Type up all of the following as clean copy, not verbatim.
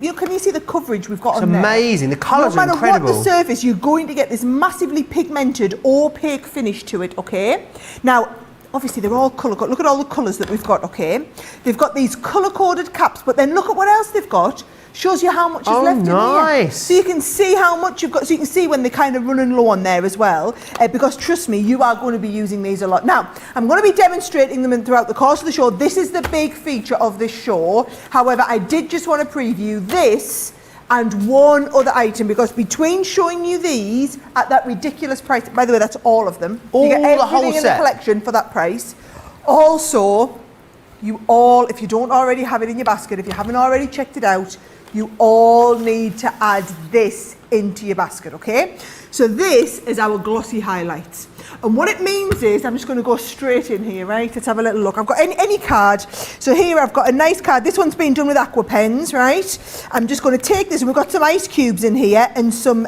Can you see the coverage we've got on there? It's amazing. The colours are incredible. No matter what the surface, you're going to get this massively pigmented, opaque finish to it, okay? Now, obviously, they're all colour. Look at all the colours that we've got, okay? They've got these colour-coded caps, but then look at what else they've got. Shows you how much is left in here. So you can see how much you've got. So you can see when they're kind of running low on there as well. Because trust me, you are going to be using these a lot. Now, I'm going to be demonstrating them throughout the course of the show. This is the big feature of this show. However, I did just want to preview this and one other item, because between showing you these at that ridiculous price, by the way, that's all of them. All you get everything the whole in set. the collection for that price. Also, if you don't already have it in your basket, if you haven't already checked it out, you all need to add this into your basket, okay? So this is our glossy highlights. And what it means is, I'm just going to go straight in here, right? Let's have a little look. I've got any card. So here I've got a nice card. This one's been done with aqua pens, right? I'm just going to take this, and we've got some ice cubes in here and some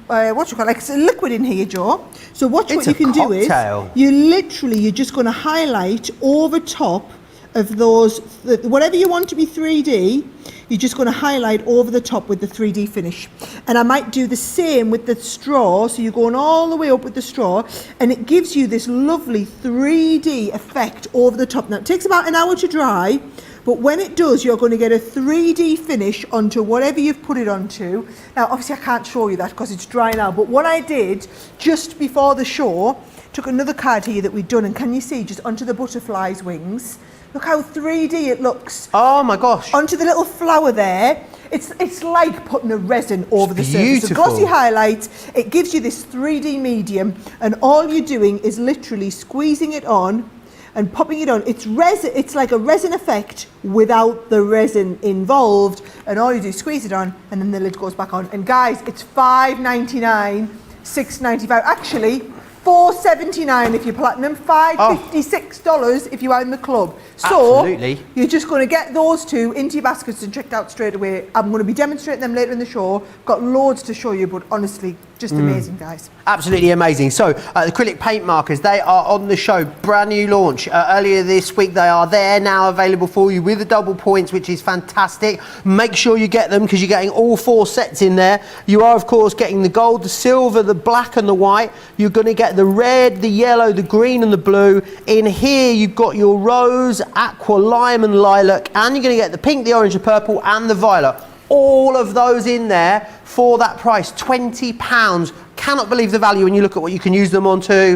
like some liquid in here, Joe. So what you can do is, you're just going to highlight over top of those, whatever you want to be 3D, you're just going to highlight over the top with the 3D finish. And I might do the same with the straw, so you're going all the way up with the straw, and it gives you this lovely 3D effect over the top. Now, it takes about an hour to dry, but when it does, you're going to get a 3D finish onto whatever you've put it onto. Now, obviously, I can't show you that because it's dry now, but what I did just before the show, took another card here that we'd done, and can you see, just onto the butterfly's wings, look how 3D it looks. Oh my gosh. Onto the little flower there. It's like putting a resin over the surface. So glossy highlights, it gives you this 3D medium, and all you're doing is literally squeezing it on and popping it on. It's resin. It's like a resin effect without the resin involved, and all you do is squeeze it on, and then the lid goes back on. And guys, it's $5.99, $6.95. Actually, $4.79 if you're platinum, $5.56 if you are in the club. So absolutely. You're just going to get those two into your baskets and checked out straight away. I'm going to be demonstrating them later in the show. Got loads to show you, but honestly, just amazing, guys. Absolutely amazing. So acrylic paint markers, they are on the show, brand new launch earlier this week. They are there now, available for you with the double points, which is fantastic. Make sure you get them, because you're getting all 4 sets in there. You are, of course, getting the gold, the silver, the black and the white. You're going to get the red, the yellow, the green and the blue. In here, you've got your rose, aqua, lime and lilac, and you're going to get the pink, the orange, the purple and the violet. All of those in there for that price, £20. Cannot believe the value when you look at what you can use them onto.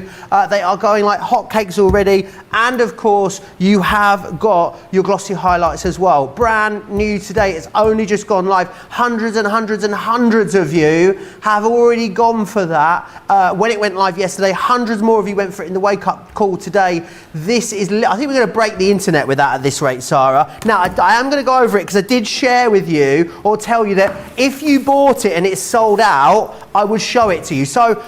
They are going like hotcakes already. And of course, you have got your glossy highlights as well. Brand new today. It's only just gone live. Hundreds and hundreds and hundreds of you have already gone for that. When it went live yesterday, hundreds more of you went for it in the wake-up call today. This is, I think we're going to break the internet with that at this rate, Sarah. Now, I am going to go over it because I did share with you or tell you that if you bought it and it's sold out, I would show it to you. So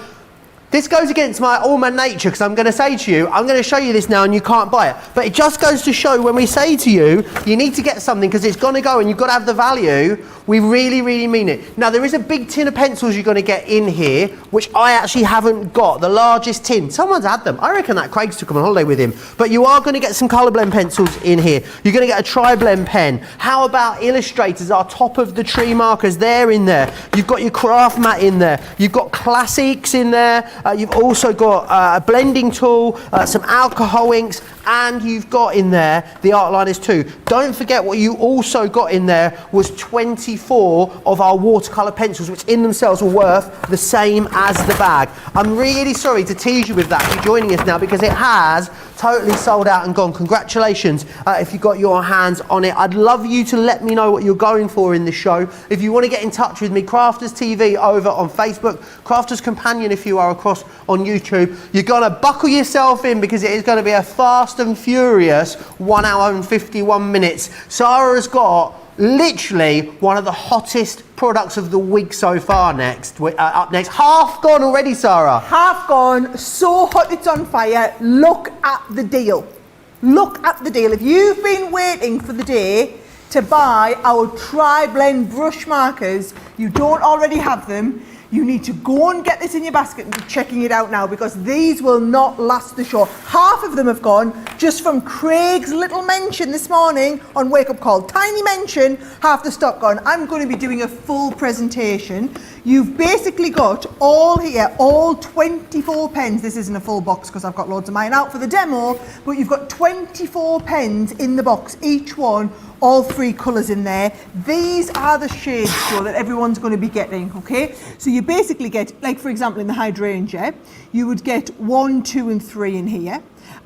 this goes against all my nature, because I'm going to say to you, I'm going to show you this now and you can't buy it. But it just goes to show, when we say to you, you need to get something because it's going to go and you've got to have the value, we really, really mean it. Now, there is a big tin of pencils you're going to get in here, which I actually haven't got, the largest tin. Someone's had them. I reckon that Craig's took them on holiday with him. But you are going to get some colour blend pencils in here. You're going to get a tri-blend pen. How about illustrators, our top of the tree markers? They're in there. You've got your craft mat in there. You've got classics in there. You've also got a blending tool, some alcohol inks, and you've got in there the art liners too. Don't forget what you also got in there was 24 of our watercolour pencils, which in themselves were worth the same as the bag. I'm really sorry to tease you with that for joining us now, because it has totally sold out and gone. Congratulations if you got your hands on it. I'd love you to let me know what you're going for in the show. If you want to get in touch with me, Crafters TV over on Facebook, Crafters Companion if you are across on YouTube. You're going to buckle yourself in, because it is going to be a fast and furious 1 hour and 51 minutes. Sarah has got literally one of the hottest products of the week so far up next. Half gone already, Sarah. Half gone, so hot it's on fire. Look at the deal. Look at the deal. If you've been waiting for the day to buy our tri-blend brush markers, you don't already have them, You need to go and get this in your basket and be checking it out now, because these will not last the show. Half of them have gone just from Craig's little mention this morning on Wake Up Call. Tiny mention, half the stock gone. I'm going to be doing a full presentation. You've basically got all here, all 24 pens. This isn't a full box because I've got loads of mine out for the demo, but you've got 24 pens in the box, each one, all 3 colours in there. These are the shades, Joe, that everyone's going to be getting, okay? So you basically get, like for example in the hydrangea, you would get 1, 2 and 3 in here.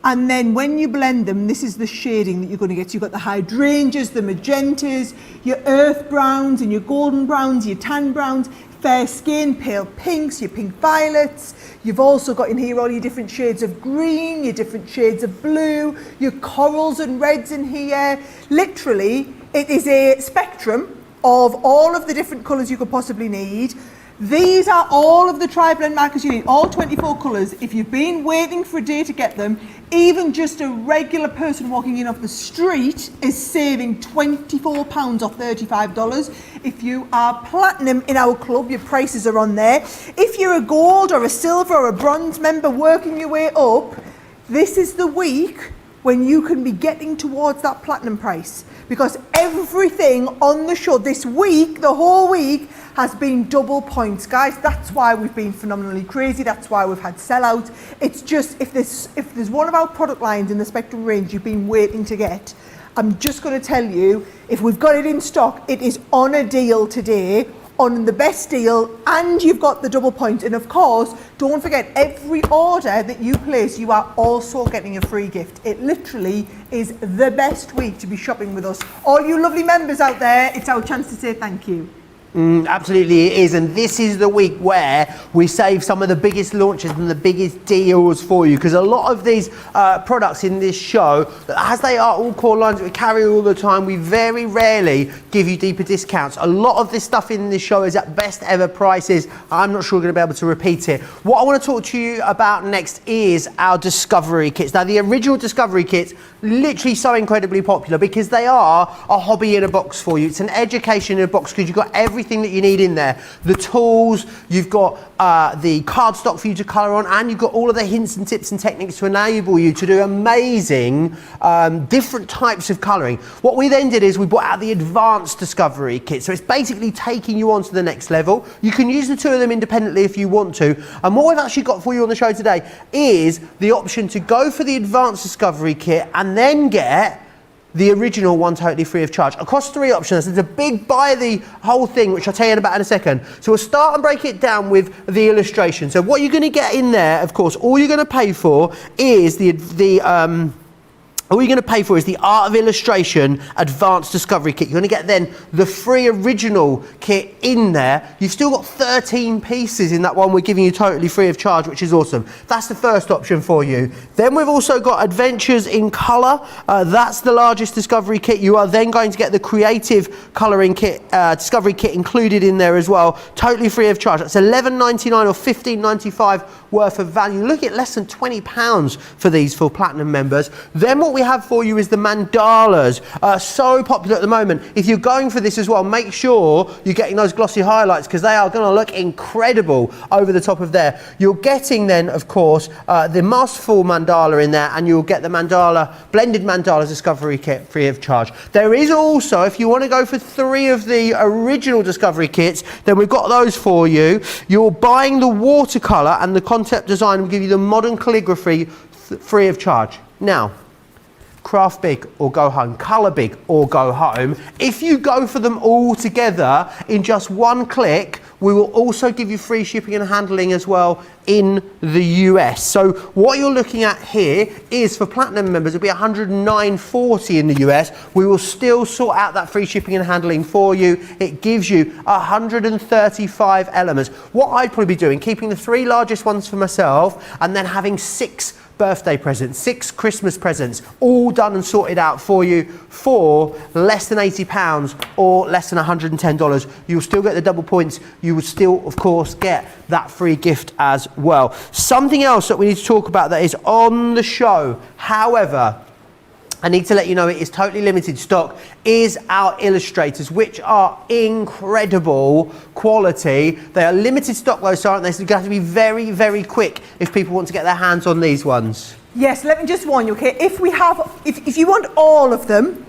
And then when you blend them, this is the shading that you're going to get. So you've got the hydrangeas, the magentas, your earth browns and your golden browns, your tan browns, fair skin, pale pinks, your pink violets. You've also got in here all your different shades of green, your different shades of blue, your corals and reds in here. Literally, it is a spectrum of all of the different colours you could possibly need. These are all of the tri-blend markers you need, all 24 colours. If you've been waiting for a day to get them, even just a regular person walking in off the street is saving £24 or $35. If you are platinum in our club, your prices are on there. If you're a gold or a silver or a bronze member working your way up, this is the week when you can be getting towards that platinum price, because everything on the show this week, the whole week, has been double points, guys. That's why we've been phenomenally crazy. That's why we've had sellouts. It's just, if there's one of our product lines in the Spectrum range you've been waiting to get, I'm just going to tell you, if we've got it in stock, it is on a deal today, on the best deal, and you've got the double point. And of course, don't forget, every order that you place, you are also getting a free gift. It literally is the best week to be shopping with us. All you lovely members out there, it's our chance to say thank you. Absolutely it is, and this is the week where we save some of the biggest launches and the biggest deals for you, because a lot of these products in this show, as they are all core lines that we carry all the time, we very rarely give you deeper discounts. A lot of this stuff in this show is at best ever prices. I'm not sure we're going to be able to repeat it. What I want to talk to you about next is our Discovery kits. Now, the original Discovery kits, literally so incredibly popular because they are a hobby in a box for you. It's an education in a box because you've got everything that you need in there. The tools, you've got the cardstock for you to colour on, and you've got all of the hints and tips and techniques to enable you to do amazing different types of colouring. What we then did is we brought out the Advanced Discovery kit. So it's basically taking you on to the next level. You can use the two of them independently if you want to. And what we've actually got for you on the show today is the option to go for the Advanced Discovery kit and then get the original one totally free of charge across 3 options. There's a big buy the whole thing, which I'll tell you about in a second. So we'll start and break it down with the illustration. So what you're going to get in there, of course, all you're going to pay for is all you're going to pay for is the Art of Illustration Advanced Discovery Kit. You're going to get then the free original kit in there. You've still got 13 pieces in that one we're giving you totally free of charge, which is awesome. That's the first option for you. Then we've also got Adventures in Colour. That's the largest Discovery Kit. You are then going to get the Creative Colouring Kit, Discovery Kit included in there as well, totally free of charge. That's $11.99 or $15.95 worth of value. Look at less than £20 for these for Platinum members. Then what we have for you is the mandalas. So popular at the moment. If you're going for this as well, make sure you're getting those glossy highlights because they are going to look incredible over the top of there. You're getting then, of course, the Masterful mandala in there, and you'll get the mandala, blended mandalas Discovery Kit free of charge. There is also, if you want to go for 3 of the original Discovery Kits, then we've got those for you. You're buying the watercolour and the concept design will give you the modern calligraphy free of charge. Now, craft big or go home, colour big or go home. If you go for them all together in just one click, we will also give you free shipping and handling as well in the US. So what you're looking at here is for Platinum members, it'll be $109.40 in the US. We will still sort out that free shipping and handling for you. It gives you 135 elements. What I'd probably be doing, keeping the 3 largest ones for myself and then having 6 birthday presents, 6 Christmas presents, all done and sorted out for you for less than £80 or less than $110. You'll still get the double points. You will still, of course, get that free gift as well. Something else that we need to talk about that is on the show, however, I need to let you know it is totally limited stock, is our illustrators, which are incredible quality. They are limited stock though, so aren't they? So you're going to have to be very, very quick if people want to get their hands on these ones. Yes, let me just warn you, okay? If you want all of them,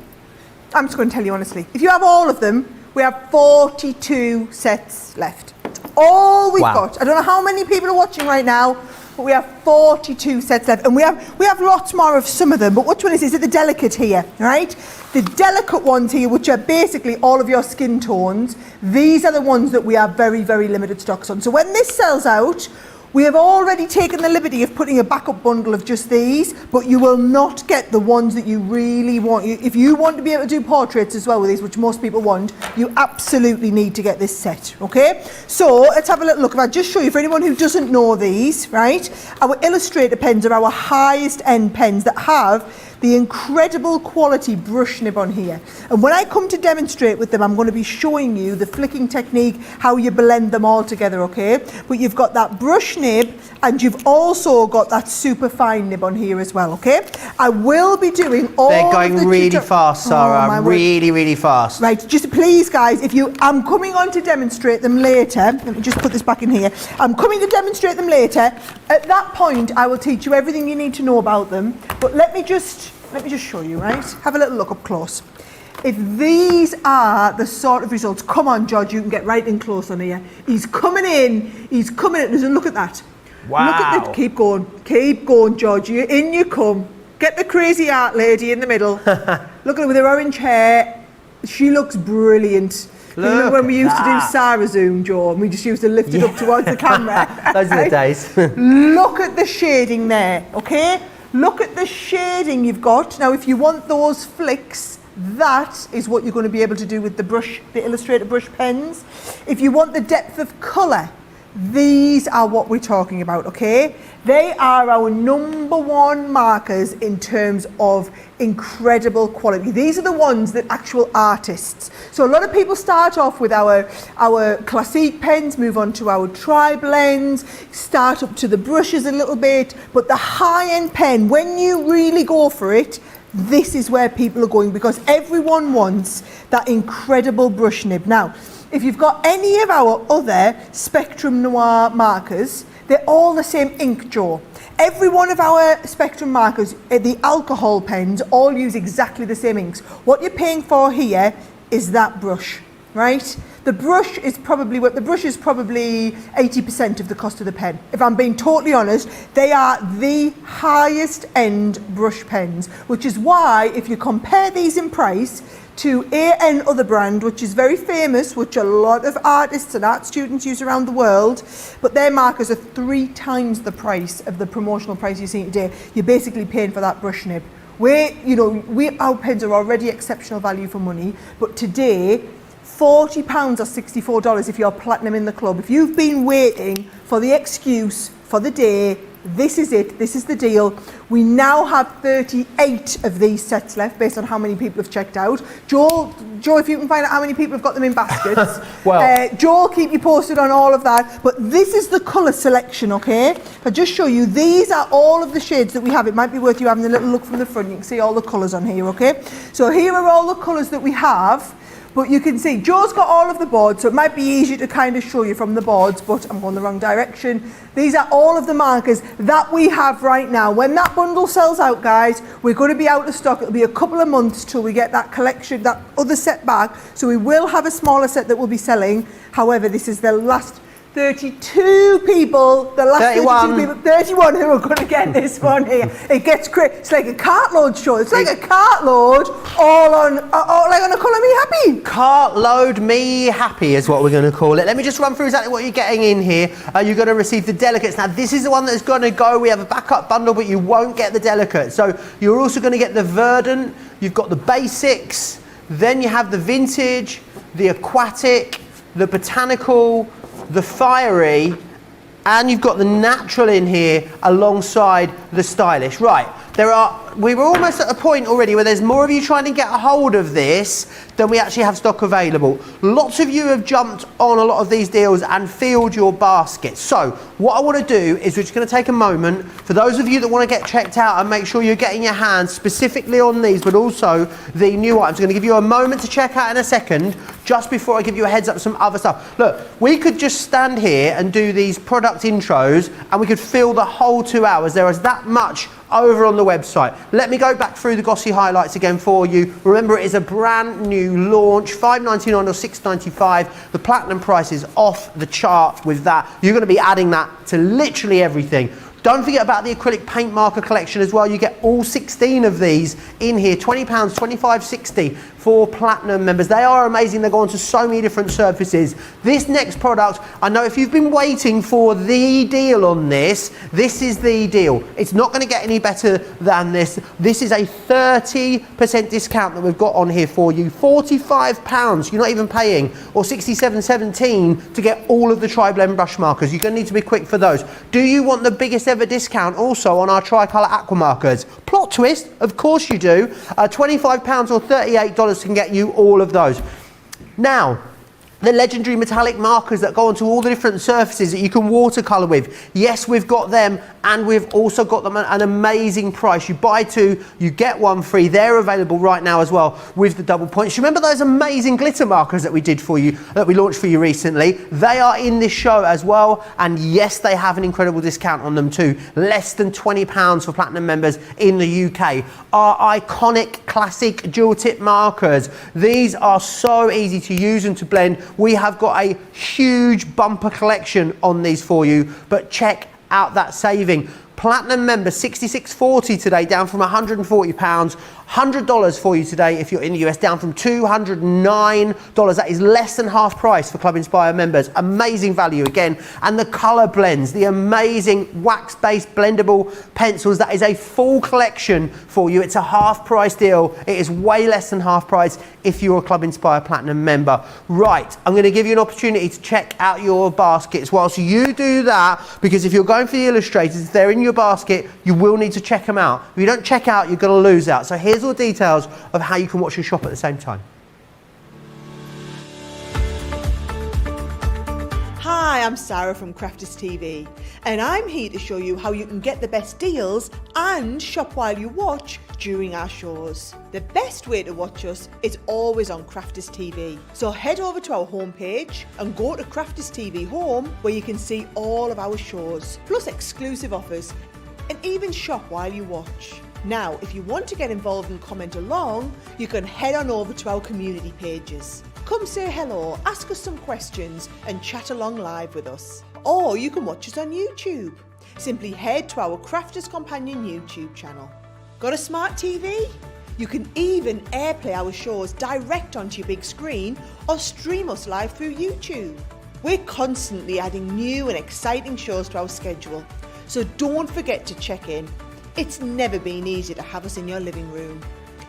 I'm just going to tell you honestly, if you have all of them, we have 42 sets left. All we've got. I don't know how many people are watching right now, but we have 42 sets left, and we have lots more of some of them, but which one is it? The delicate here, right? The delicate ones here, which are basically all of your skin tones, these are the ones that we have very, very limited stocks on. So when this sells out, we have already taken the liberty of putting a backup bundle of just these, but you will not get the ones that you really want. If you want to be able to do portraits as well with these, which most people want, you absolutely need to get this set, okay? So let's have a little look. If I just show you, for anyone who doesn't know these, right? Our Illustrator pens are our highest end pens that have the incredible quality brush nib on here. And when I come to demonstrate with them, I'm going to be showing you the flicking technique, how you blend them all together, okay? But you've got that brush nib, and you've also got that super fine nib on here as well, okay? I will be doing all They're going really fast, Sarah, really, really fast. Right, just please guys, I'm coming on to demonstrate them later. Let me just put this back in here. I'm coming to demonstrate them later. At that point, I will teach you everything you need to know about them. But let me just show you, right? Have a little look up close. If these are the sort of results, come on, George, you can get right in close on here. He's coming in, and look at that. Wow. Look at that, keep going, George, you come. Get the crazy art lady in the middle. Look at her with her orange hair. She looks brilliant. Look when we used to do Sarah Zoom, Joe, and we just used to lift it up towards the camera. Those are the days. Look at the shading there, okay? Look at the shading you've got. Now, if you want those flicks, that is what you're going to be able to do with the Illustrator brush pens. If you want the depth of colour, these are what we're talking about, okay? They are our #1 markers in terms of incredible quality. These are the ones that actual artists. So a lot of people start off with our classique pens, move on to our tri-blends, start up to the brushes a little bit, but the high-end pen, when you really go for it, this is where people are going, because everyone wants that incredible brush nib. Now, if you've got any of our other Spectrum Noir markers, they're all the same ink, Joe. Every one of our Spectrum markers, the alcohol pens, all use exactly the same inks. What you're paying for here is that brush, right? The brush is probably 80% of the cost of the pen. If I'm being totally honest, they are the highest end brush pens, which is why if you compare these in price to another brand, which is very famous, which a lot of artists and art students use around the world, but their markers are 3 times the price of the promotional price you're seeing today. You're basically paying for that brush nib. Our pens are already exceptional value for money, but today, £40 or $64 if you're platinum in the club. If you've been waiting for the excuse for the day, this is it. This is the deal. We now have 38 of these sets left based on how many people have checked out. Joel, if you can find out how many people have got them in baskets. Well, Joel, keep you posted on all of that. But this is the colour selection, okay? I'll just show you. These are all of the shades that we have. It might be worth you having a little look from the front. You can see all the colours on here, okay? So here are all the colours that we have. But you can see Joe's got all of the boards, so it might be easier to kind of show you from the boards, but I'm going the wrong direction. These are all of the markers that we have right now. When that bundle sells out, guys, we're going to be out of stock. It'll be a couple of months till we get that collection, that other set back. So we will have a smaller set that will be selling. However, this is the last 32 people, 31 who are going to get this one here. It gets crazy. It's like a cartload show. It's like a cartload all on a Colour Me Happy. Cartload Me Happy is what we're going to call it. Let me just run through exactly what you're getting in here. You're going to receive the delicates. Now, this is the one that's going to go. We have a backup bundle, but you won't get the delicates. So you're also going to get the Verdant. You've got the basics. Then you have the vintage, the aquatic, the botanical, the fiery, and you've got the natural in here alongside the stylish. Right, there are we're almost at a point already where there's more of you trying to get a hold of this than we actually have stock available. Lots of you have jumped on a lot of these deals and filled your basket. So what I want to do is we're just going to take a moment for those of you that want to get checked out and make sure you're getting your hands specifically on these, but also the new items. I'm going to give you a moment to check out in a second, just before I give you a heads up some other stuff. Look, we could just stand here and do these product intros and we could fill the whole 2 hours. There is that much over on the website. Let me go back through the Gossi highlights again for you. Remember, it is a brand new launch, $5.99 or $6.95. The platinum price is off the chart with that. You're going to be adding that to literally everything. Don't forget about the acrylic paint marker collection as well. You get all 16 of these in here, £20, $25, $60 for platinum members. They are amazing. They go onto so many different surfaces. This next product, I know if you've been waiting for the deal on this, this is the deal. It's not going to get any better than this. This is a 30% discount that we've got on here for you. £45, you're not even paying, or $67.17 to get all of the tri-blend brush markers. You're going to need to be quick for those. Do you want the biggest ever discount also on our tricolour aqua markers? Plot twist, of course you do. £25 or $38 can get you all of those. Now, the legendary metallic markers that go onto all the different surfaces that you can watercolour with. Yes, we've got them, and we've also got them at an amazing price. You buy two, you get one free. They're available right now as well with the double points. You remember those amazing glitter markers that we did for you, that we launched for you recently? They are in this show as well, and yes, they have an incredible discount on them too. Less than £20 for platinum members in the UK. Our iconic classic dual tip markers. These are so easy to use and to blend. We have got a huge bumper collection on these for you, but check out that saving. Platinum member $66.40 today, down from £140. $100 for you today if you're in the US, down from $209. That is less than half price for Club Inspire members. Amazing value again. And the colour blends, the amazing wax-based blendable pencils. That is a full collection for you. It's a half price deal. It is way less than half price if you're a Club Inspire Platinum member. Right, I'm going to give you an opportunity to check out your baskets whilst you do that, because if you're going for the illustrators, if they're in your basket, you will need to check them out. If you don't check out, you're going to lose out. So here's all the details of how you can watch and shop at the same time. Hi, I'm Sarah from Crafters TV, and I'm here to show you how you can get the best deals and shop while you watch during our shows. The best way to watch us is always on Crafters TV. So head over to our homepage and go to Crafters TV Home, where you can see all of our shows, plus exclusive offers, and even shop while you watch. Now, if you want to get involved and comment along, you can head on over to our community pages. Come say hello, ask us some questions, and chat along live with us. Or you can watch us on YouTube. Simply head to our Crafters Companion YouTube channel. Got a smart TV? You can even airplay our shows direct onto your big screen or stream us live through YouTube. We're constantly adding new and exciting shows to our schedule, so don't forget to check in. It's never been easier to have us in your living room.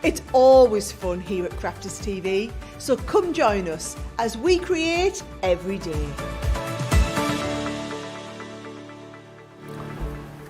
It's always fun here at Crafters TV, so come join us as we create every day.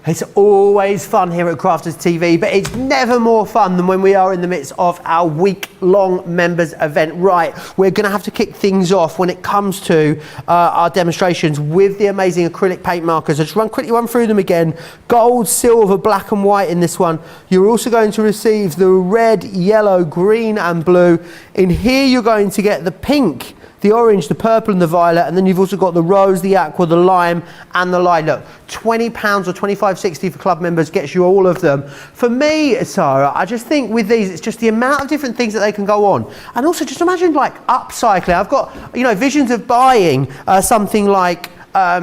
It's always fun here at Crafters TV, but it's never more fun than when we are in the midst of our week-long members event. Right, we're going to have to kick things off when it comes to our demonstrations with the amazing acrylic paint markers. I'll just quickly run through them again. Gold, silver, black and white in this one. You're also going to receive the red, yellow, green and blue. In here you're going to get the pink, the orange, the purple and the violet, and then you've also got the rose, the aqua, the lime and the lilac. £20 or $25.60 for club members gets you all of them. For me, Sarah, I just think with these, it's just the amount of different things that they can go on. And also just imagine like upcycling. I've got, visions of buying something like, a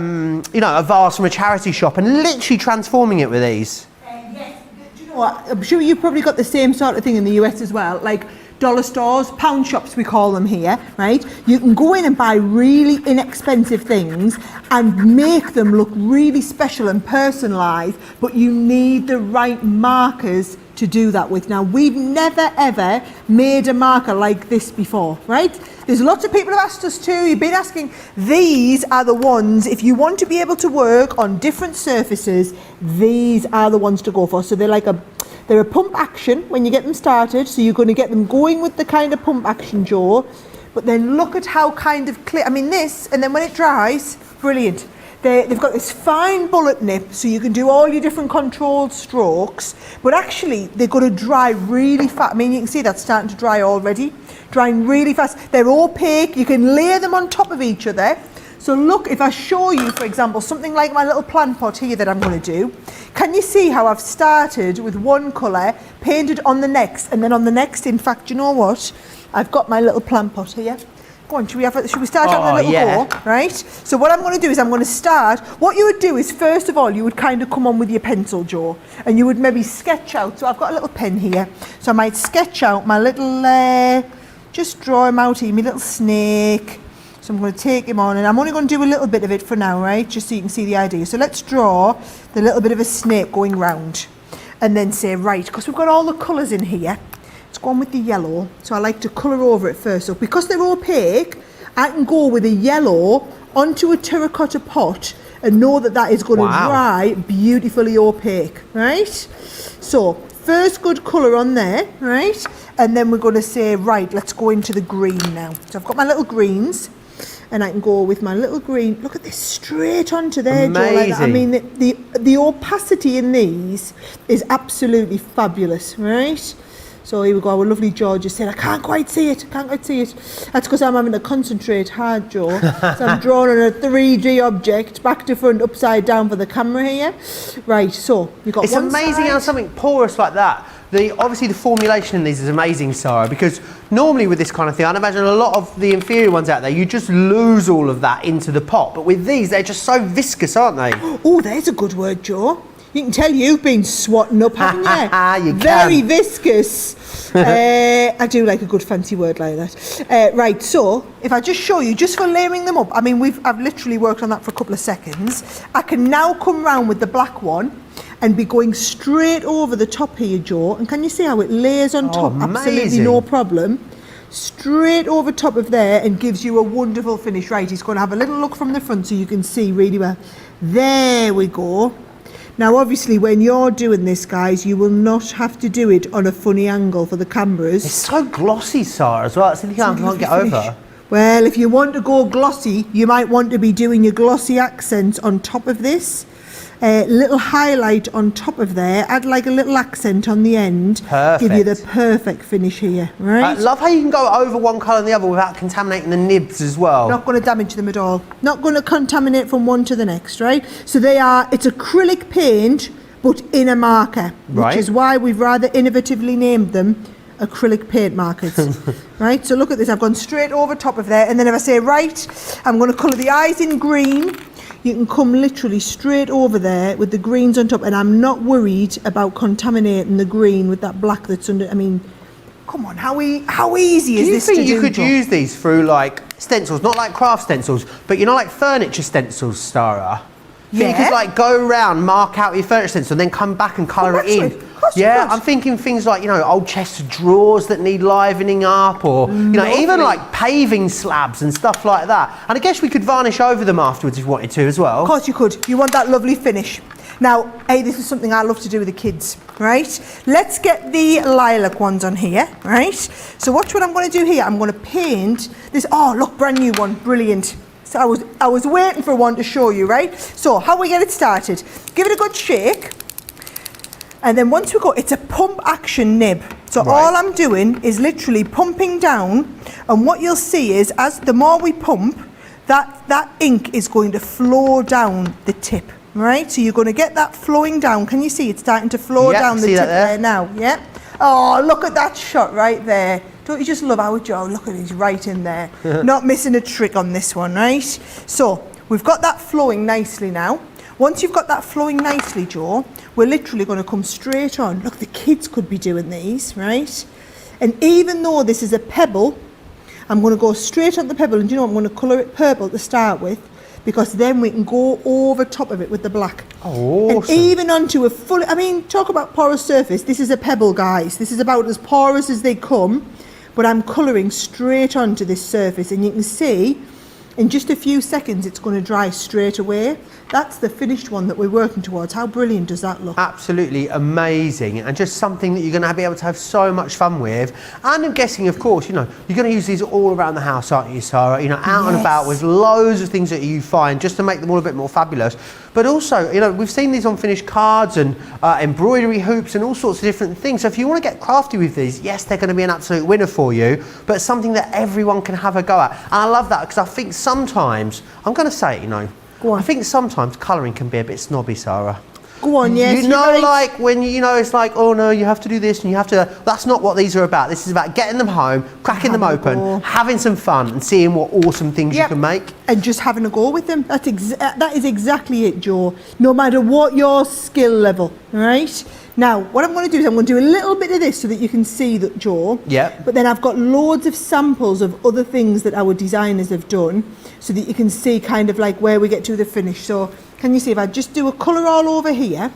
vase from a charity shop and literally transforming it with these. Yes, do you know what? I'm sure you've probably got the same sort of thing in the US as well. Like, dollar stores, pound shops we call them here, right? You can go in and buy really inexpensive things and make them look really special and personalised, but you need the right markers to do that with. Now, we've never ever made a marker like this before, right? There's lots of people who have asked us too. You've been asking. These are the ones, if you want to be able to work on different surfaces, these are the ones to go for. So they're like They're a pump action when you get them started, so you're going to get them going with the kind of pump action, Joe. But then look at how kind of clear, I mean this, and then when it dries, brilliant. They've got this fine bullet nip, so you can do all your different controlled strokes, but actually they're going to dry really fast. I mean, you can see that's starting to dry already, drying really fast. They're opaque, you can layer them on top of each other. So look, if I show you, for example, something like my little plant pot here that I'm going to do, can you see how I've started with one colour, painted on the next, and then on the next, in fact, you know what? I've got my little plant pot here. Go on, should we start on the little go, right? So what I'm going to do is I'm going to start, what you would do is, first of all, you would kind of come on with your pencil, Joe, and you would maybe sketch out, so I've got a little pen here, so I might sketch out my little, just draw him out here, my little snake. So I'm going to take him on, and I'm only going to do a little bit of it for now, right, just so you can see the idea. So let's draw the little bit of a snake going round, and then say, right, because we've got all the colours in here, let's go on with the yellow. So I like to colour over it first. So because they're opaque, I can go with a yellow onto a terracotta pot and know that that is going to dry beautifully opaque, right? So first good colour on there, right? And then we're going to say, right, let's go into the green now. So I've got my little greens, and I can go with my little green. Look at this, straight onto there, Joe, like that. I mean, the opacity in these is absolutely fabulous, right? So here we go, our lovely George just said, I can't quite see it, That's because I'm having to concentrate hard, Joe. So I'm drawing on a 3D object, back to front, upside down for the camera here. Right, so you've got it's amazing how something porous like that, obviously the formulation in these is amazing, Sarah, because normally with this kind of thing, I'd imagine a lot of the inferior ones out there, you just lose all of that into the pot. But with these, they're just so viscous, aren't they? Oh, there's a good word, Joe. You can tell you've been swatting up, haven't you? You Very viscous. I do like a good fancy word like that. Right, so if I just show you, just for layering them up, I mean, I've literally worked on that for a couple of seconds. I can now come round with the black one and be going straight over the top here, Joe. And can you see how it layers on top? Amazing. Absolutely no problem. Straight over top of there and gives you a wonderful finish. Right, he's going to have a little look from the front so you can see really well. There we go. Now, obviously, when you're doing this, guys, you will not have to do it on a funny angle for the cameras. It's so glossy, Sarah, as well. It's something I can't get over. Well, if you want to go glossy, you might want to be doing your glossy accents on top of this. Little highlight on top of there, add like a little accent on the end. Perfect. Give you the perfect finish here, right? I love how you can go over one colour and the other without contaminating the nibs as well. Not going to damage them at all. Not going to contaminate from one to the next, right? So it's acrylic paint, but in a marker, which is why we've rather innovatively named them acrylic paint markers. Right, so look at this, I've gone straight over top of there, and then if I say, right, I'm going to colour the eyes in green, you can come literally straight over there with the greens on top, and I'm not worried about contaminating the green with that black that's under. I mean, come on, how easy is this to do? Do you think you could use these through like stencils, not like craft stencils, but you know, like furniture stencils, Sarah? Yeah. You could like go around, mark out your furniture stencil, and then come back and colour it in. Yeah, I'm thinking things like, you know, old chests of drawers that need livening up, or, you know, even like paving slabs and stuff like that. And I guess we could varnish over them afterwards if you wanted to as well. Of course you could. You want that lovely finish. Now, hey, this is something I love to do with the kids, right? Let's get the lilac ones on here, right? So watch what I'm going to do here. I'm going to paint this. Oh, look, brand new one. Brilliant. So I was waiting for one to show you, right? So how we get it started? Give it a good shake. And then once we go, it's a pump action nib. So all I'm doing is literally pumping down, and what you'll see is as the more we pump, that ink is going to flow down the tip, right? So you're going to get that flowing down. Can you see it's starting to flow down the tip there now? Yeah. Oh, look at that shot right there. Don't you just love how Joe? Look at it, he's right in there. Not missing a trick on this one, right? So we've got that flowing nicely now. Once you've got that flowing nicely, Joe, we're literally going to come straight on. Look, the kids could be doing these, right? And even though this is a pebble, I'm going to go straight on the pebble. And do you know what? I'm going to colour it purple to start with, because then we can go over top of it with the black. Oh, awesome. And even onto a full, I mean, talk about porous surface. This is a pebble, guys. This is about as porous as they come, but I'm colouring straight onto this surface. And you can see in just a few seconds it's going to dry straight away. That's the finished one that we're working towards. How brilliant does that look? Absolutely amazing, and just something that you're going to be able to have so much fun with. And I'm guessing, of course, you know, you're going to use these all around the house, aren't you, Sarah? You know, out and about with loads of things that you find just to make them all a bit more fabulous. But also, you know, we've seen these on finished cards and embroidery hoops and all sorts of different things. So if you want to get crafty with these, yes, they're going to be an absolute winner for you, but something that everyone can have a go at. And I love that, because I think sometimes, I'm going to say it, you know, Go on. I think sometimes colouring can be a bit snobby, Sarah. Go on, yes. You know, right. like when you know it's like, oh no, you have to do this and you have to. That's not what these are about. This is about getting them home, cracking them open, having some fun, and seeing what awesome things you can make. And just having a go with them. That is exactly it, Joe. No matter what your skill level, right? Now, what I'm going to do is I'm going to do a little bit of this so that you can see that, Joe. Yeah. But then I've got loads of samples of other things that our designers have done, so that you can see kind of like where we get to the finish. So, can you see if I just do a colour all over here,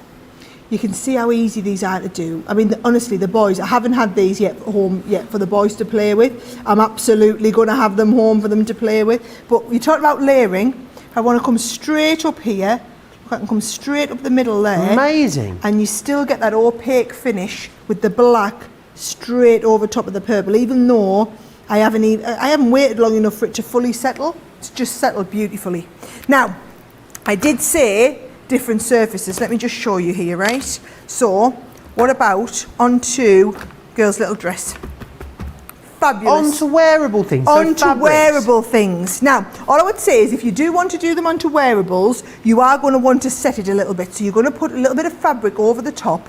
you can see how easy these are to do. I mean, honestly, the boys, I haven't had these yet home yet for the boys to play with. I'm absolutely going to have them home for them to play with. But you talked about layering. I want to come straight up here. I can come straight up the middle there. Amazing. And you still get that opaque finish with the black straight over top of the purple, even though I haven't waited long enough for it to fully settle. It's just settled beautifully. Now, I did say different surfaces. Let me just show you here, right? So, what about onto girl's little dress? Fabulous. Onto wearable things. Onto wearable things. Now, all I would say is if you do want to do them onto wearables, you are going to want to set it a little bit. So you're going to put a little bit of fabric over the top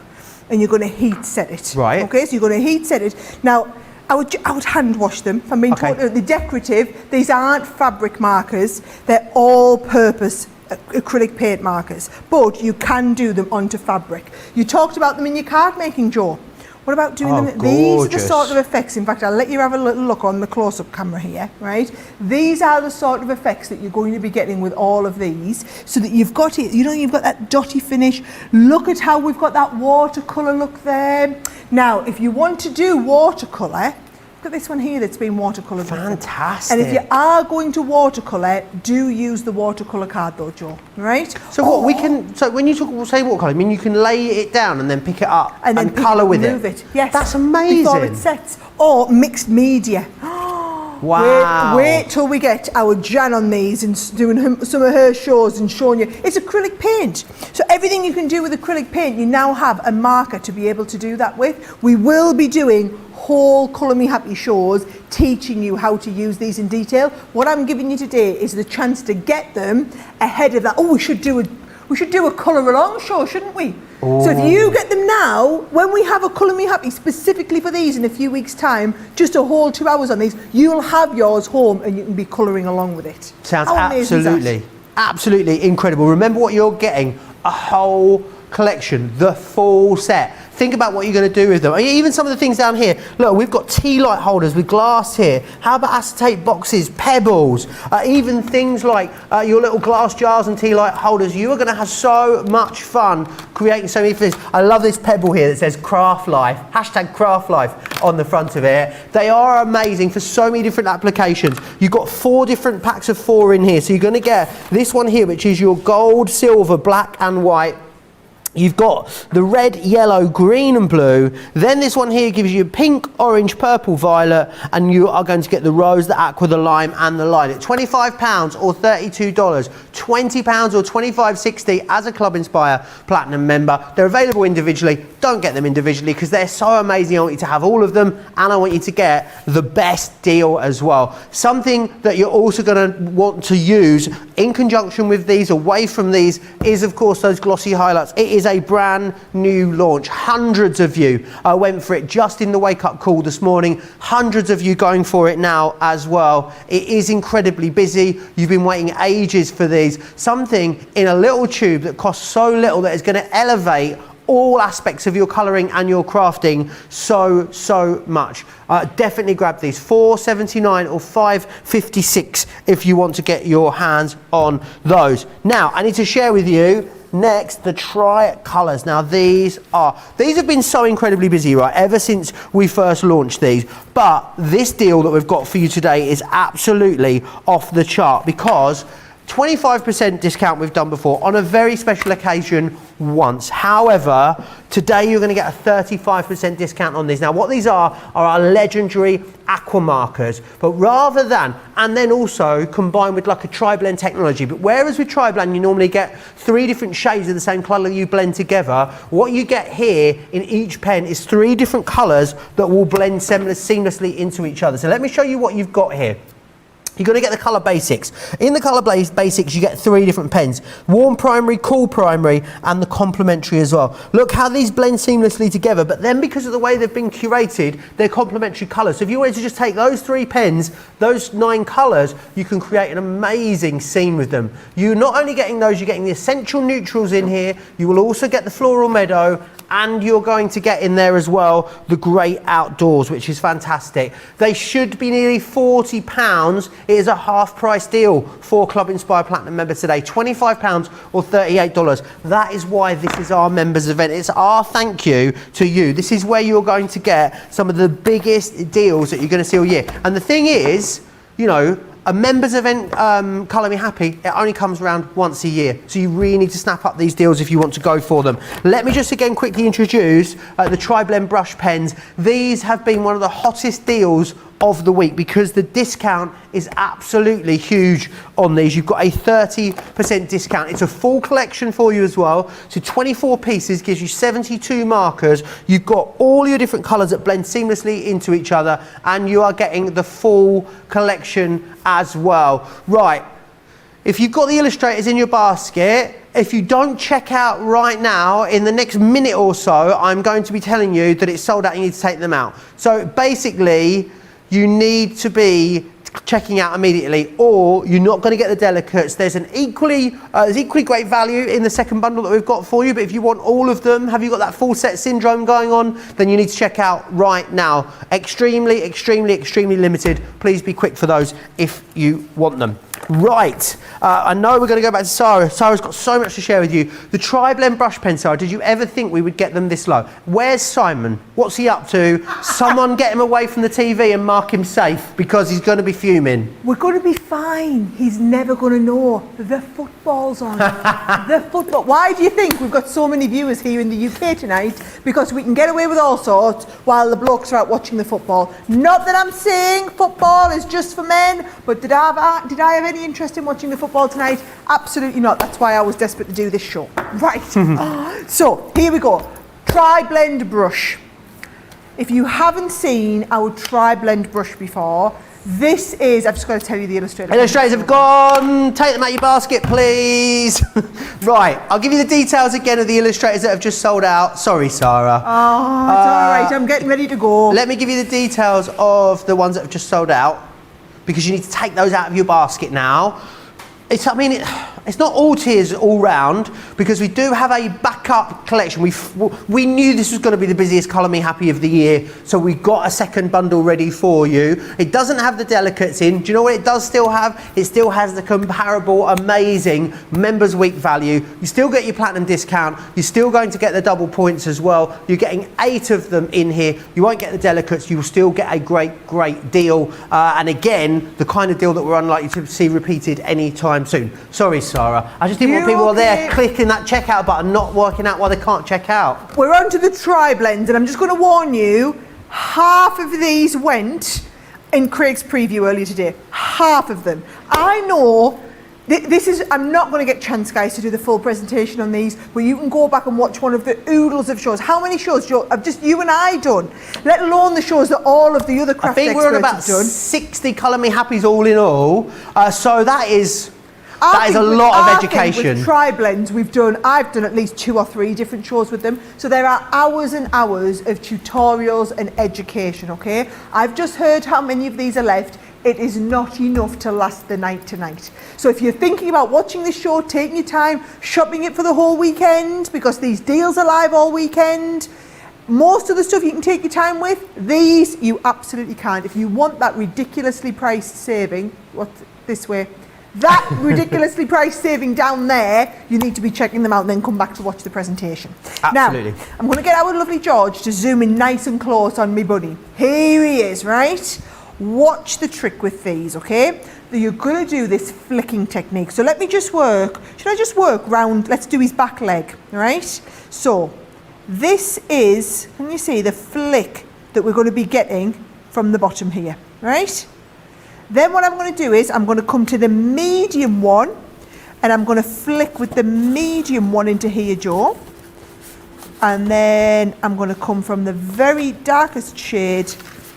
and you're going to heat set it. Right. Okay, so you're going to heat set it. Now, I would hand wash them. I mean, the decorative, these aren't fabric markers. They're all-purpose acrylic paint markers. But you can do them onto fabric. You talked about them in your card making, Joe. What about doing them? Gorgeous. These are the sort of effects. In fact, I'll let you have a little look on the close-up camera here, right? These are the sort of effects that you're going to be getting with all of these, so that you've got it, you know, you've got that dotty finish. Look at how we've got that watercolour look there. Now, if you want to do watercolour, look at this one here that's been watercoloured. Fantastic. And if you are going to watercolour, do use the watercolour card though, Joe, right? So what we can, so when you say watercolour, I mean you can lay it down and then pick it up and then colour with it. Move it. Yes. That's amazing. Before it sets. Or mixed media. Wow. Wait till we get our Jan on these and doing some of her shows and showing you. It's acrylic paint. So everything you can do with acrylic paint, you now have a marker to be able to do that with. We will be doing whole Colour Me Happy shows teaching you how to use these in detail. What I'm giving you today is the chance to get them ahead of that. Oh, we should do a colour along show, shouldn't we? Oh. So if you get them now, when we have a Colour Me Happy specifically for these in a few weeks' time, just a whole 2 hours on these, you'll have yours home and you can be colouring along with it. Sounds absolutely incredible. Remember what you're getting, a whole collection, the full set. Think about what you're going to do with them. I mean, even some of the things down here. Look, we've got tea light holders with glass here. How about acetate boxes, pebbles, even things like your little glass jars and tea light holders. You are going to have so much fun creating so many things. I love this pebble here that says Craft Life, #Craft Life on the front of it. They are amazing for so many different applications. You've got 4 different packs of 4 in here. So you're going to get this one here, which is your gold, silver, black and white. You've got the red, yellow, green and blue. Then this one here gives you pink, orange, purple, violet, and you are going to get the rose, the aqua, the lime and the lilac. £25 or $32, £20 or $25.60 as a Club Inspire Platinum member. They're available individually. Don't get them individually because they're so amazing. I want you to have all of them and I want you to get the best deal as well. Something that you're also going to want to use in conjunction with these, away from these, is of course those glossy highlights. It is a brand new launch. Hundreds of you went for it just in the wake up call this morning. Hundreds of you going for it now as well. It is incredibly busy. You've been waiting ages for these. Something in a little tube that costs so little that is going to elevate all aspects of your colouring and your crafting so much. Definitely grab these, $4.79 or $5.56 if you want to get your hands on those. Now I need to share with you next, the tri-colours. Now these have been so incredibly busy, right, ever since we first launched these. But this deal that we've got for you today is absolutely off the chart because 25% discount we've done before on a very special occasion once. However, today you're going to get a 35% discount on these. Now what these are our legendary aqua markers, but rather than, and then also combined with like a tri-blend technology, but whereas with tri-blend you normally get 3 different shades of the same colour you blend together, what you get here in each pen is 3 different colours that will blend seamlessly into each other. So let me show you what you've got here. You're going to get the colour basics. In the colour basics, you get 3 different pens. Warm primary, cool primary, and the complementary as well. Look how these blend seamlessly together, but then because of the way they've been curated, they're complementary colours. So if you wanted to just take those 3 pens, those 9 colours, you can create an amazing scene with them. You're not only getting those, you're getting the essential neutrals in here, you will also get the floral meadow, and you're going to get in there as well the great outdoors, which is fantastic. They should be nearly £40. It is a half price deal for Club Inspire Platinum members today, £25 or $38. That is why this is our members event. It's our thank you to you. This is where you're going to get some of the biggest deals that you're going to see all year. And the thing is, you know, a members event, Colour Me Happy, it only comes around once a year. So you really need to snap up these deals if you want to go for them. Let me just again quickly introduce the Tri-Blend brush pens. These have been one of the hottest deals of the week because the discount is absolutely huge on these. You've got a 30% discount. It's a full collection for you as well. So 24 pieces gives you 72 markers. You've got all your different colours that blend seamlessly into each other, and you are getting the full collection as well. Right, if you've got the illustrators in your basket, if you don't check out right now, in the next minute or so, I'm going to be telling you that it's sold out and you need to take them out. So basically, you need to be checking out immediately, or you're not going to get the delicates. There's an equally great value in the second bundle that we've got for you, but if you want all of them, have you got that full set syndrome going on, then you need to check out right now. Extremely, extremely, extremely limited. Please be quick for those if you want them. Right, I know we're going to go back to Sarah. Sarah's got so much to share with you. The Tri-Blend brush pen, Sarah, did you ever think we would get them this low? Where's Simon? What's he up to? Someone get him away from the TV and mark him safe because he's going to be fuming. We're going to be fine. He's never going to know. The football's on. The football. Why do you think we've got so many viewers here in the UK tonight? Because we can get away with all sorts while the blokes are out watching the football. Not that I'm saying football is just for men, but did I have any interest in watching the football tonight? Absolutely not. That's why I was desperate to do this show. Right. So here we go. Tri-Blend brush. If you haven't seen our Tri-Blend brush before, this is, I've just got to tell you the illustrators. Illustrators have gone. Take them out your basket, please. Right, I'll give you the details again of the illustrators that have just sold out. Sorry, Sarah. Oh, it's all right. I'm getting ready to go. Let me give you the details of the ones that have just sold out, because you need to take those out of your basket now. It's not all tiers all round, because we do have a backup collection. We knew this was going to be the busiest Colour Me Happy of the year, so we got a second bundle ready for you. It doesn't have the delicates in. Do you know what it does still have? It still has the comparable, amazing Members Week value. You still get your platinum discount. You're still going to get the double points as well. You're getting 8 of them in here. You won't get the delicates. You will still get a great, great deal. And again, the kind of deal that we're unlikely to see repeated anytime soon. Sorry, Sarah. I just didn't want people there clicking that checkout button, not working out why they can't check out. We're on to the Tri-Blends, and I'm just going to warn you, half of these went in Craig's preview earlier today. Half of them. I know I'm not going to get chance, guys, to do the full presentation on these, but you can go back and watch one of the oodles of shows. How many shows, Joe, have just you and I done? Let alone the shows that all of the other craft experts have done. I think we're on about 60 Colour Me Happies all in all. So that is a lot of education. With Tri-Blends, I've done at least 2 or 3 different shows with them. So there are hours and hours of tutorials and education, okay? I've just heard how many of these are left. It is not enough to last the night tonight. So if you're thinking about watching this show, taking your time, shopping it for the whole weekend, because these deals are live all weekend, most of the stuff you can take your time with, these you absolutely can't. If you want that ridiculously priced saving, this way, that ridiculously price saving down there, you need to be checking them out and then come back to watch the presentation. Absolutely. Now, I'm going to get our lovely George to zoom in nice and close on me bunny. Here he is, right? Watch the trick with these, okay? You're going to do this flicking technique. So let me just work. Should I just work round? Let's do his back leg, right? So this is, can you see the flick that we're going to be getting from the bottom here, right? Then what I'm going to do is I'm going to come to the medium one and I'm going to flick with the medium one into here, Joe. And then I'm going to come from the very darkest shade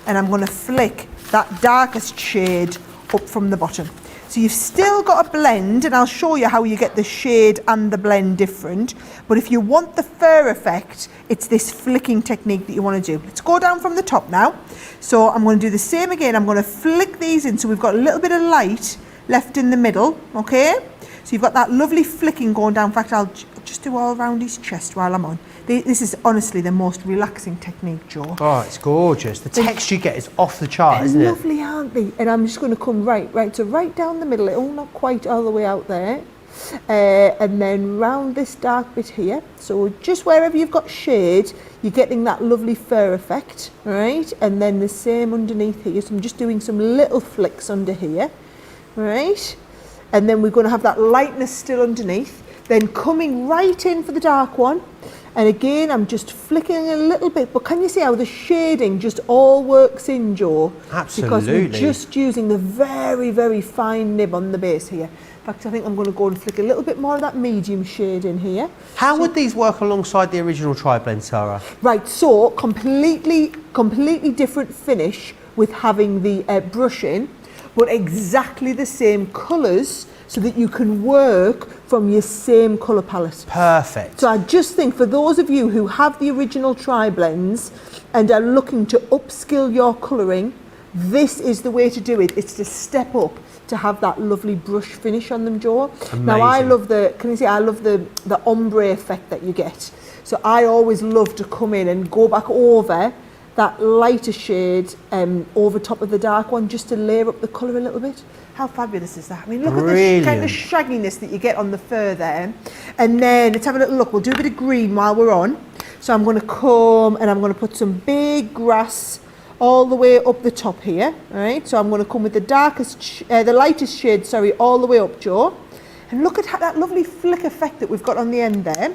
and I'm going to flick that darkest shade up from the bottom. So you've still got a blend, and I'll show you how you get the shade and the blend different. But if you want the fur effect, it's this flicking technique that you want to do. Let's go down from the top now. So I'm going to do the same again. I'm going to flick these in so we've got a little bit of light left in the middle, okay? So you've got that lovely flicking going down. In fact, I'll just do all around his chest while I'm on. This is honestly the most relaxing technique, Joe. Oh, it's gorgeous. The texture you get is off the chart, isn't it? Lovely, aren't they? And I'm just going to come right, so right down the middle, not quite all the way out there. And then round this dark bit here. So just wherever you've got shade, you're getting that lovely fur effect, right? And then the same underneath here. So I'm just doing some little flicks under here, right? And then we're going to have that lightness still underneath. Then coming right in for the dark one. And again, I'm just flicking a little bit, but can you see how the shading just all works in, Joe? Absolutely. Because we're just using the very, very fine nib on the base here. In fact, I think I'm going to go and flick a little bit more of that medium shade in here. How would these work alongside the original Tri-Blend, Sarah? Right, so completely different finish with having the brush in, but exactly the same colours, so that you can work from your same colour palette. Perfect. So I just think for those of you who have the original Tri-Blends and are looking to upskill your colouring, this is the way to do it. It's to step up to have that lovely brush finish on them, Joe. Amazing. Now I love the ombre effect that you get. So I always love to come in and go back over that lighter shade over top of the dark one, just to layer up the colour a little bit. How fabulous is that? I mean, look at the kind of shagginess that you get on the fur there. And then let's have a little look. We'll do a bit of green while we're on. So I'm going to come and I'm going to put some big grass all the way up the top here. All right. So I'm going to come with the lightest shade, all the way up, Joe. And look at that lovely flick effect that we've got on the end there.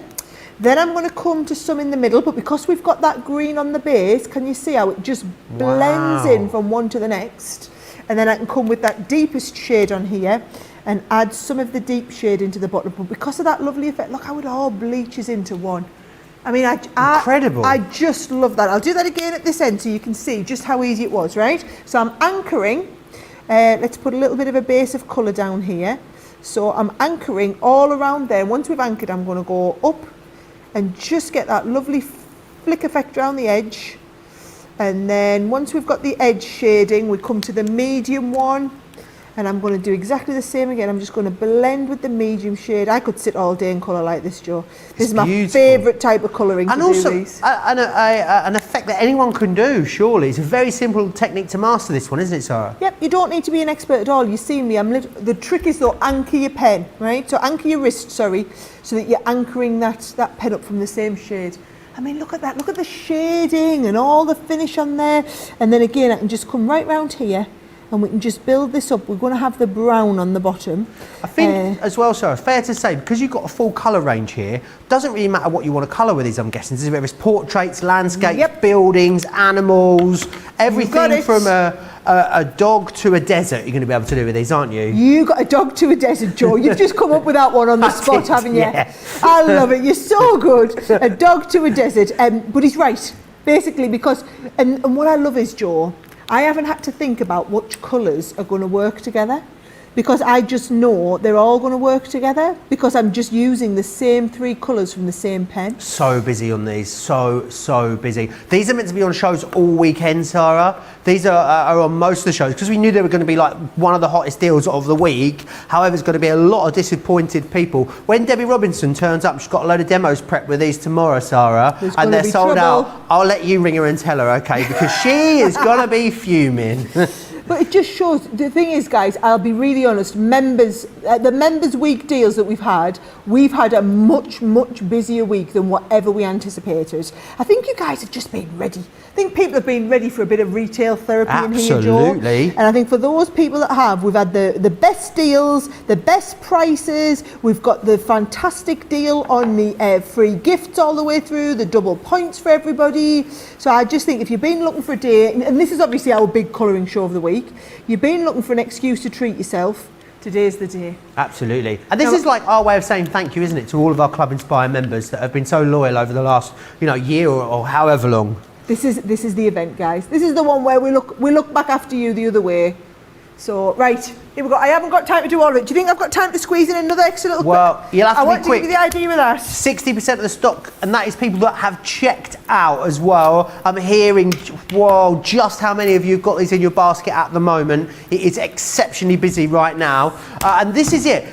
Then I'm going to come to some in the middle, but because we've got that green on the base, can you see how it just blends in from one to the next? And then I can come with that deepest shade on here and add some of the deep shade into the bottom. But because of that lovely effect, look how it all bleaches into one. I mean, incredible. I just love that. I'll do that again at this end so you can see just how easy it was, right? So I'm anchoring. Let's put a little bit of a base of colour down here. So I'm anchoring all around there. Once we've anchored, I'm going to go up and just get that lovely flick effect around the edge. And then once we've got the edge shading, we come to the medium one, and I'm going to do exactly the same again. I'm just going to blend with the medium shade. I could sit all day and colour like this, Joe. This is my favourite type of colouring and to also, do these. an effect that anyone can do, surely. It's a very simple technique to master this one, isn't it, Sarah? Yep, you don't need to be an expert at all. You see me, the trick is though, anchor your pen, right? So anchor your wrist, so that you're anchoring that pen up from the same shade. I mean, look at that. Look at the shading and all the finish on there. And then again, I can just come right round here and we can just build this up. We're going to have the brown on the bottom. I think as well, Sarah, fair to say, because you've got a full colour range here, doesn't really matter what you want to colour with these, I'm guessing. This is whether it's portraits, landscape, buildings, animals, everything from a dog to a desert you're going to be able to do with these, aren't you? You got a dog to a desert, Joe. You've just come up with that one on the spot, haven't you? Yeah. I love it. You're so good. A dog to a desert. But he's right, basically, because, and what I love is, Joe, I haven't had to think about which colours are going to work together, because I just know they're all going to work together because I'm just using the same 3 colours from the same pen. So busy on these, so busy. These are meant to be on shows all weekend, Sarah. These are on most of the shows because we knew they were going to be like one of the hottest deals of the week. However, there's going to be a lot of disappointed people. When Debbie Robinson turns up, she's got a load of demos prepped with these tomorrow, Sarah, and they're sold out. I'll let you ring her and tell her, okay, because she is going to be fuming. But it just shows, the thing is, guys, I'll be really honest, members, the members week deals that we've had a much, much busier week than whatever we anticipated. I think you guys have just been ready. I think people have been ready for a bit of retail therapy in here, Joe. Absolutely. And I think for those people that have, we've had the best deals, the best prices, we've got the fantastic deal on the free gifts all the way through, the double points for everybody. So I just think if you've been looking for a day, and this is obviously our big colouring show of the week, you've been looking for an excuse to treat yourself, today's the day. Absolutely. And this is like our way of saying thank you, isn't it, to all of our Club Inspire members that have been so loyal over the last, year or however long. This is the event, guys. This is the one where we look back after you the other way. So, right, here we go. I haven't got time to do all of it. Do you think I've got time to squeeze in another extra little Well, you'll have to be quick. I want to give you the idea with that. 60% of the stock, and that is people that have checked out as well. I'm hearing, whoa, just how many of you have got these in your basket at the moment. It is exceptionally busy right now. And this is it.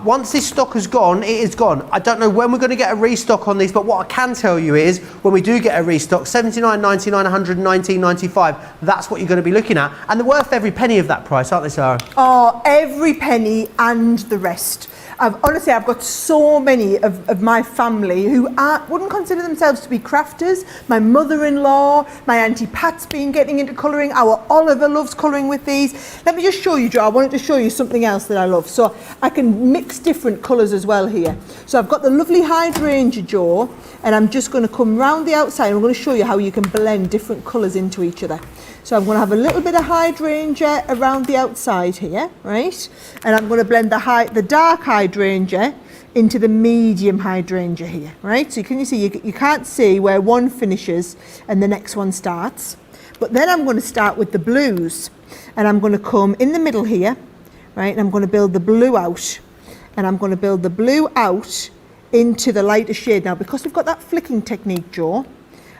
Once this stock has gone, it is gone. I don't know when we're going to get a restock on these, but what I can tell you is when we do get a restock, $79.99, $119.95, that's what you're going to be looking at. And they're worth every penny of that price, aren't they, Sarah? Oh, every penny and the rest. Honestly, I've got so many of my family who wouldn't consider themselves to be crafters. My mother-in-law, my Auntie Pat's been getting into colouring. Our Oliver loves colouring with these. Let me just show you, Joe. I wanted to show you something else that I love. So I can mix different colours as well here. So I've got the lovely hydrangea, Joe, and I'm just going to come round the outside and I'm going to show you how you can blend different colours into each other. So I'm going to have a little bit of hydrangea around the outside here, right? And I'm going to blend the dark hydrangea into the medium hydrangea here, right? So can you see, you can't see where one finishes and the next one starts. But then I'm going to start with the blues. And I'm going to come in the middle here, right? And I'm going to build the blue out. And I'm going to build the blue out into the lighter shade. Now, because we've got that flicking technique, Joe,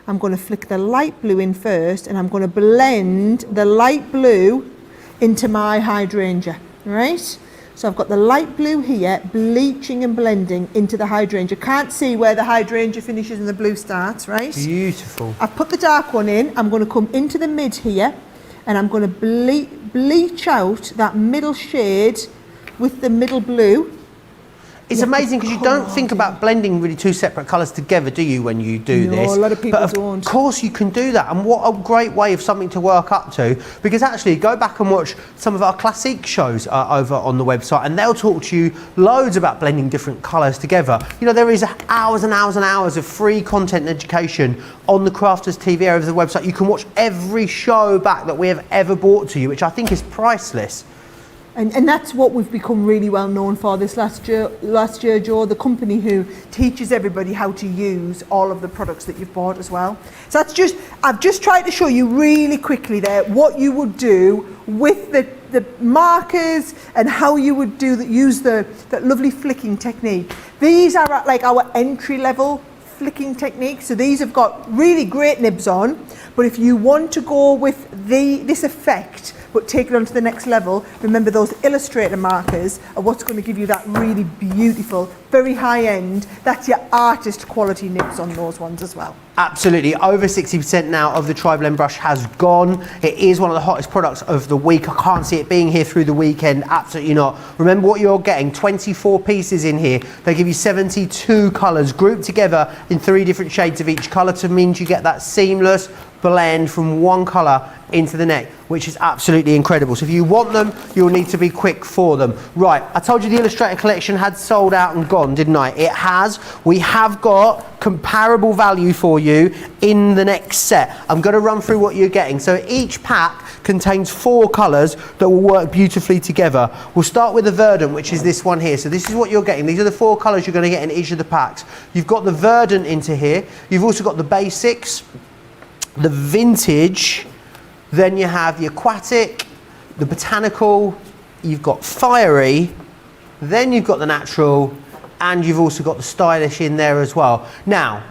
I'm going to flick the light blue in first and I'm going to blend the light blue into my hydrangea, right? So I've got the light blue here, bleaching and blending into the hydrangea. Can't see where the hydrangea finishes and the blue starts, right? Beautiful. I've put the dark one in. I'm going to come into the mid here and I'm going to bleach out that middle shade with the middle blue. It's amazing because you don't think about blending really two separate colours together, do you, when you do this? No, a lot of people don't. Of course you can do that, and what a great way of something to work up to, because actually go back and watch some of our classic shows over on the website and they'll talk to you loads about blending different colours together. There is hours and hours and hours of free content and education on the Crafters TV over the website. You can watch every show back that we have ever brought to you, which I think is priceless. And that's what we've become really well known for this last year, Joe, the company who teaches everybody how to use all of the products that you've bought as well. So I've just tried to show you really quickly there what you would do with the markers and how you would use that lovely flicking technique. These are like our entry level flicking technique. So these have got really great nibs on, but if you want to go with this effect, but take it on to the next level, remember those Illustrator markers are what's going to give you that really beautiful, very high end, that's your artist quality nibs on those ones as well. Absolutely, over 60% now of the Tri-Blend brush has gone. It is one of the hottest products of the week. I can't see it being here through the weekend, absolutely not. Remember what you're getting, 24 pieces in here. They give you 72 colours grouped together in 3 different shades of each colour to mean you get that seamless blend from one colour into the neck, which is absolutely incredible. So if you want them, you'll need to be quick for them. Right, I told you the Illustrator collection had sold out and gone, didn't I? It has. We have got comparable value for you in the next set. I'm going to run through what you're getting. So each pack contains 4 colours that will work beautifully together. We'll start with the Verdant, which is this one here. So this is what you're getting. These are the 4 colours you're going to get in each of the packs. You've got the Verdant into here. You've also got the Basics, the Vintage, then you have the Aquatic, the Botanical, you've got Fiery, then you've got the Natural, and you've also got the Stylish in there as well. Now,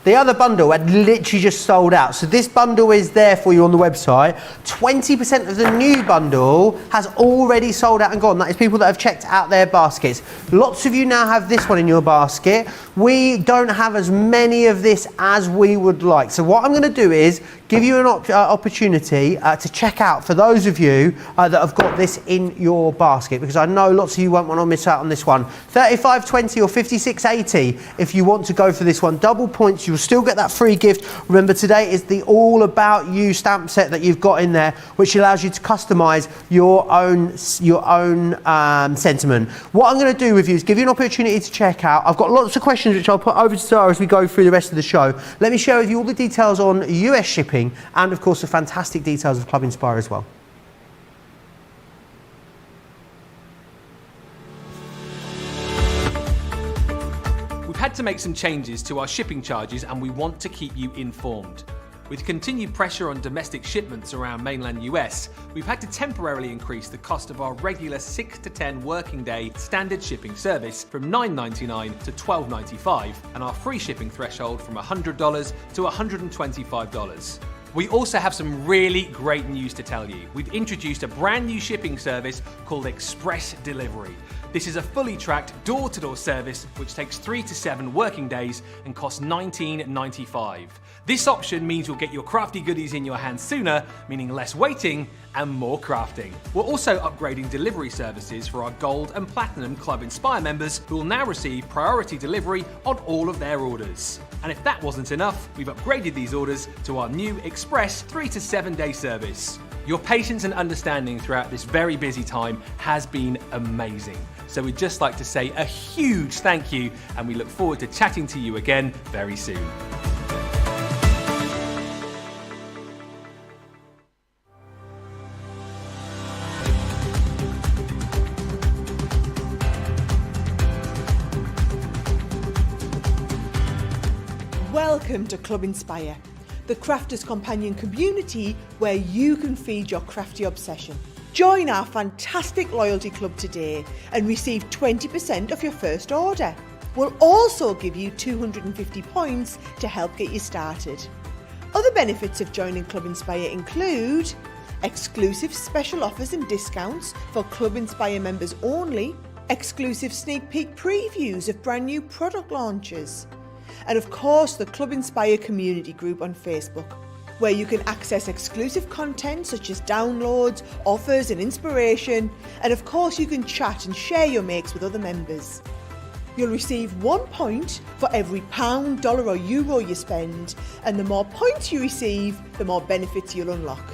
The other bundle had literally just sold out. So this bundle is there for you on the website. 20% of the new bundle has already sold out and gone. That is people that have checked out their baskets. Lots of you now have this one in your basket. We don't have as many of this as we would like. So what I'm going to do is give you an opportunity to check out for those of you that have got this in your basket, because I know lots of you won't want to miss out on this one. 35.20 or 56.80 if you want to go for this one. Double points, you'll still get that free gift. Remember, today is the All About You stamp set that you've got in there, which allows you to customise your own sentiment. What I'm going to do with you is give you an opportunity to check out. I've got lots of questions which I'll put over to Sarah as we go through the rest of the show. Let me share with you all the details on US shipping and of course the fantastic details of Club Inspire as well. We've had to make some changes to our shipping charges and we want to keep you informed. With continued pressure on domestic shipments around mainland US, we've had to temporarily increase the cost of our regular 6 to 10 working day standard shipping service from $9.99 to $12.95 and our free shipping threshold from $100 to $125. We also have some really great news to tell you. We've introduced a brand new shipping service called Express Delivery. This is a fully tracked door-to-door service which takes 3 to 7 working days and costs $19.95. This option means you'll get your crafty goodies in your hands sooner, meaning less waiting and more crafting. We're also upgrading delivery services for our Gold and Platinum Club Inspire members, who will now receive priority delivery on all of their orders. And if that wasn't enough, we've upgraded these orders to our new Express 3 to 7 day service. Your patience and understanding throughout this very busy time has been amazing. So we'd just like to say a huge thank you, and we look forward to chatting to you again very soon. Welcome to Club Inspire, the Crafters Companion community where you can feed your crafty obsession. Join our fantastic loyalty club today and receive 20% off your first order. We'll also give you 250 points to help get you started. Other benefits of joining Club Inspire include exclusive special offers and discounts for Club Inspire members only, exclusive sneak peek previews of brand new product launches, and of course the Club Inspire community group on Facebook, where you can access exclusive content such as downloads, offers and inspiration, and of course you can chat and share your makes with other members. You'll receive 1 point for every pound, dollar or euro you spend, and the more points you receive, the more benefits you'll unlock.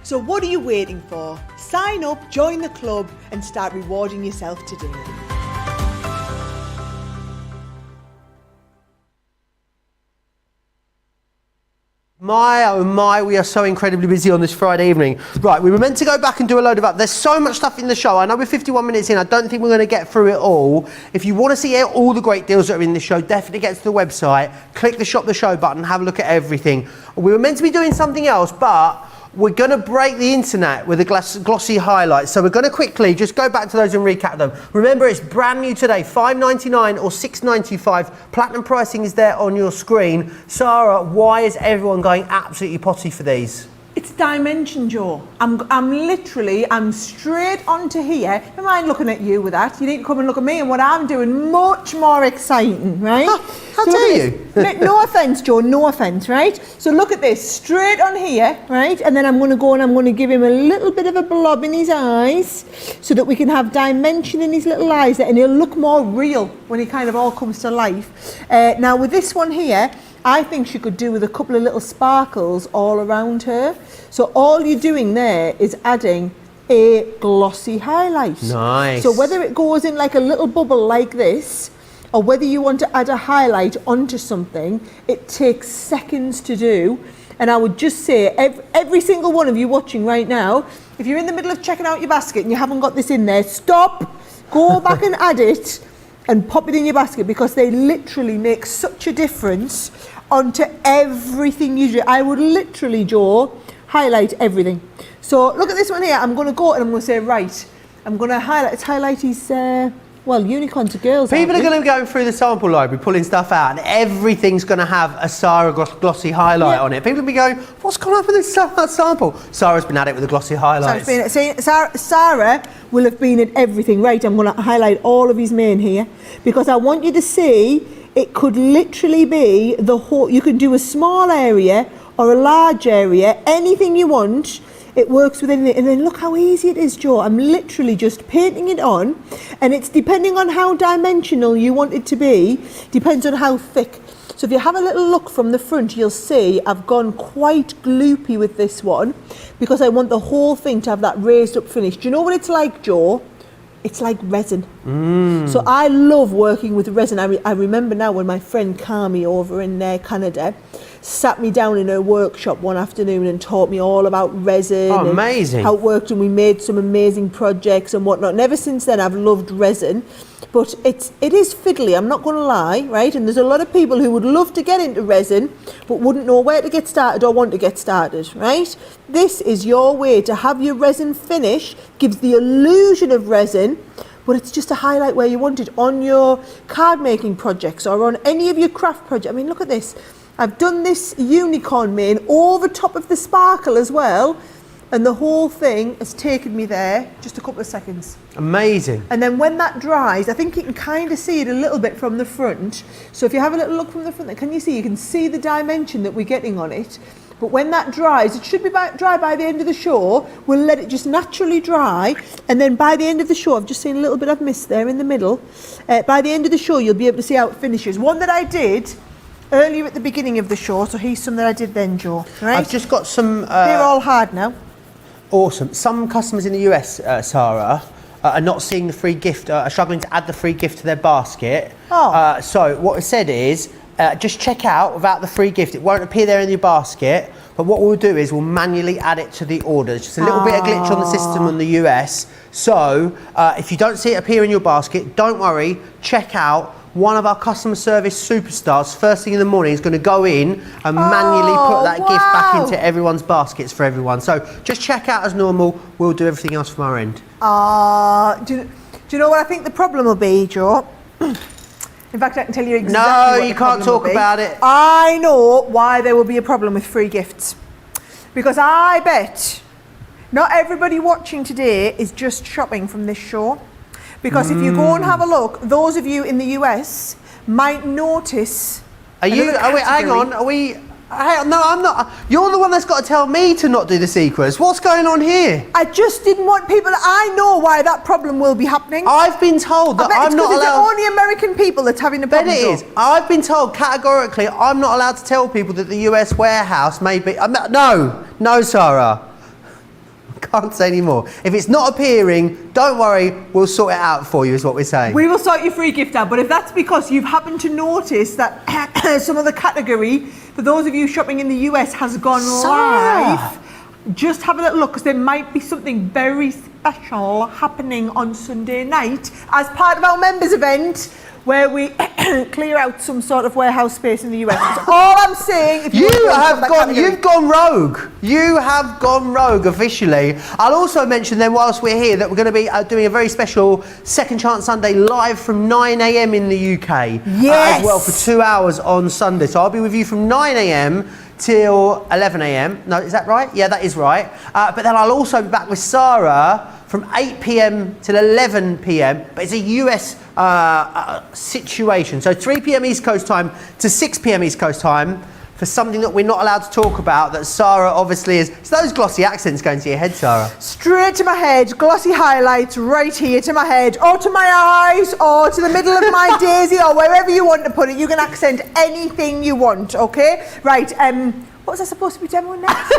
So what are you waiting for? Sign up, join the club and start rewarding yourself today. My, oh my, we are so incredibly busy on this Friday evening. Right, we were meant to go back and do a load of there's so much stuff in the show. I know we're 51 minutes in. I don't think we're going to get through it all. If you want to see all the great deals that are in the show, definitely get to the website, click the Shop the Show button, have a look at everything. We were meant to be doing something else, but we're going to break the internet with the glossy highlights. So we're going to quickly just go back to those and recap them. Remember, it's brand new today, $5.99 or $6.95. Platinum pricing is there on your screen. Sarah, why is everyone going absolutely potty for these? It's dimension, Joe. I'm straight onto here. Never mind looking at you with that. You need to come and look at me and what I'm doing. Much more exciting, right? How dare you? No offence, Joe, no offence, right? So look at this, straight on here, right? And then I'm going to go and I'm going to give him a little bit of a blob in his eyes so that we can have dimension in his little eyes and he'll look more real when he kind of all comes to life. Now with this one here, I think she could do with a couple of little sparkles all around her. So all you're doing there is adding a glossy highlight. Nice. So whether it goes in like a little bubble like this, or whether you want to add a highlight onto something, it takes seconds to do. And I would just say, every single one of you watching right now, if you're in the middle of checking out your basket and you haven't got this in there, stop, go back and add it, and pop it in your basket, because they literally make such a difference onto everything you do. I would literally, Joe, highlight everything. So look at this one here. I'm going to go and I'm going to say, right, I'm going to highlight his Well, unicorns are girls. People are aren't going to be going through the sample library, pulling stuff out, and everything's going to have a Sarah glossy highlight on it. People will be going, what's gone on with this sample? Sarah's been at it with the glossy highlights. Sarah will have been at everything. Right, I'm going to highlight all of his main here because I want you to see it could literally be the whole. You can do a small area or a large area, anything you want. It works within it, and then look how easy it is, Joe. I'm literally just painting it on, and it's depending on how dimensional you want it to be, depends on how thick. So if you have a little look from the front, you'll see I've gone quite gloopy with this one because I want the whole thing to have that raised up finish. Do you know what it's like, Joe? It's like resin. So I love working with resin. I remember now when my friend Kami over in Canada sat me down in her workshop one afternoon and taught me all about resin. Oh, amazing. And how it worked, and we made some amazing projects and whatnot. And ever since then, I've loved resin. But it is fiddly, I'm not going to lie, right? And there's a lot of people who would love to get into resin, but wouldn't know where to get started or want to get started, right? This is your way to have your resin finish, gives the illusion of resin, but it's just to highlight where you want it on your card making projects or on any of your craft projects. I mean, look at this. I've done this unicorn mane over top of the sparkle as well, and the whole thing has taken me there just a couple of seconds. Amazing. And then when that dries, I think you can kind of see it a little bit from the front. So if you have a little look from the front, can you see? You can see the dimension that we're getting on it. But when that dries, it should be dry by the end of the show. We'll let it just naturally dry. And then by the end of the show, I've just seen a little bit of mist there in the middle. By the end of the show, you'll be able to see how it finishes. One that I did earlier at the beginning of the show. So here's some that I did then, Joe. Right? I've just got some... They're all hard now. Awesome. Some customers in the US, Sarah, are not seeing the free gift, are struggling to add the free gift to their basket. Oh. So what I said is, just check out without the free gift. It won't appear there in your basket, but what we'll do is we'll manually add it to the order. It's just a little bit of glitch on the system in the US. So if you don't see it appear in your basket, don't worry, check out. One of our customer service superstars, first thing in the morning, is going to go in and manually put that gift back into everyone's baskets for everyone. So just check out as normal. We'll do everything else from our end. Do you know what I think the problem will be, Joe? In fact, I can tell you exactly No, what you the can't problem will talk be. about it. I know why there will be a problem with free gifts. Because I bet not everybody watching today is just shopping from this show. Because if you go and have a look, those of you in the US might notice. Hang on, no, I'm not. You're the one that's got to tell me to not do the secrets. What's going on here? I just didn't want people. I know why that problem will be happening. I've been told that I'm not allowed. It's only American people that's having a problem. But it is. I've been told categorically I'm not allowed to tell people that the US warehouse may be. No, Sarah. Can't say any more. If it's not appearing, don't worry, we'll sort it out for you, is what we're saying. We will sort your free gift out, but if that's because you've happened to notice that some of the category, for those of you shopping in the US, has gone live, just have a little look, because there might be something very special happening on Sunday night as part of our members event, where we clear out some sort of warehouse space in the US. That's all I'm saying. If You've gone rogue. You have gone rogue officially. I'll also mention then, whilst we're here, that we're going to be doing a very special Second Chance Sunday live from 9 a.m. in the UK. Yes. As well, for 2 hours on Sunday. So I'll be with you from 9 a.m. till 11 a.m. No, is that right? Yeah, that is right. But then I'll also be back with Sarah from 8 p.m. till 11 p.m. But it's a US situation. So 3 p.m. East Coast time to 6 p.m. East Coast time for something that we're not allowed to talk about, that Sarah obviously is. It's those glossy accents going to your head, Sarah. Straight to my head, glossy highlights right here to my head, or to my eyes, or to the middle of my daisy, or wherever you want to put it. You can accent anything you want, okay? Right, what was I supposed to be demoing next?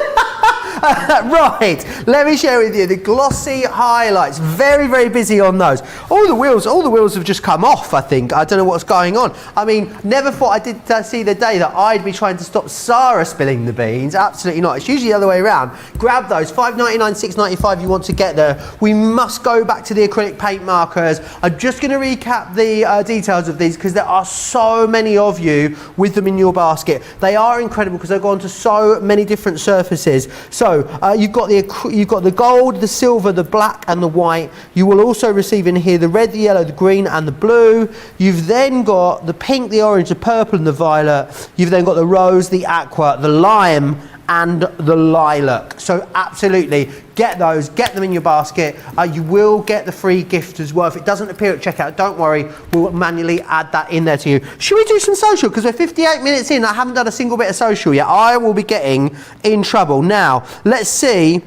Right, let me share with you the glossy highlights. Very, very busy on those. All the wheels have just come off, I think. I don't know what's going on. I mean, never thought I did see the day that I'd be trying to stop Sarah spilling the beans. Absolutely not. It's usually the other way around. Grab those, $5.99, $6.95 you want to get there. We must go back to the acrylic paint markers. I'm just going to recap the details of these, because there are so many of you with them in your basket. They are incredible because they go onto so many different surfaces. So you've got the gold, the silver, the black and the white. You will also receive in here the red, the yellow, the green and the blue. You've then got the pink, the orange, the purple and the violet. You've then got the rose, the aqua, the lime and the lilac. So absolutely get those, get them in your basket. You will get the free gift as well. If it doesn't appear at checkout, don't worry, we'll manually add that in there to you. Should we do some social? Because we're 58 minutes in, I haven't done a single bit of social yet. I will be getting in trouble. Now, let's see.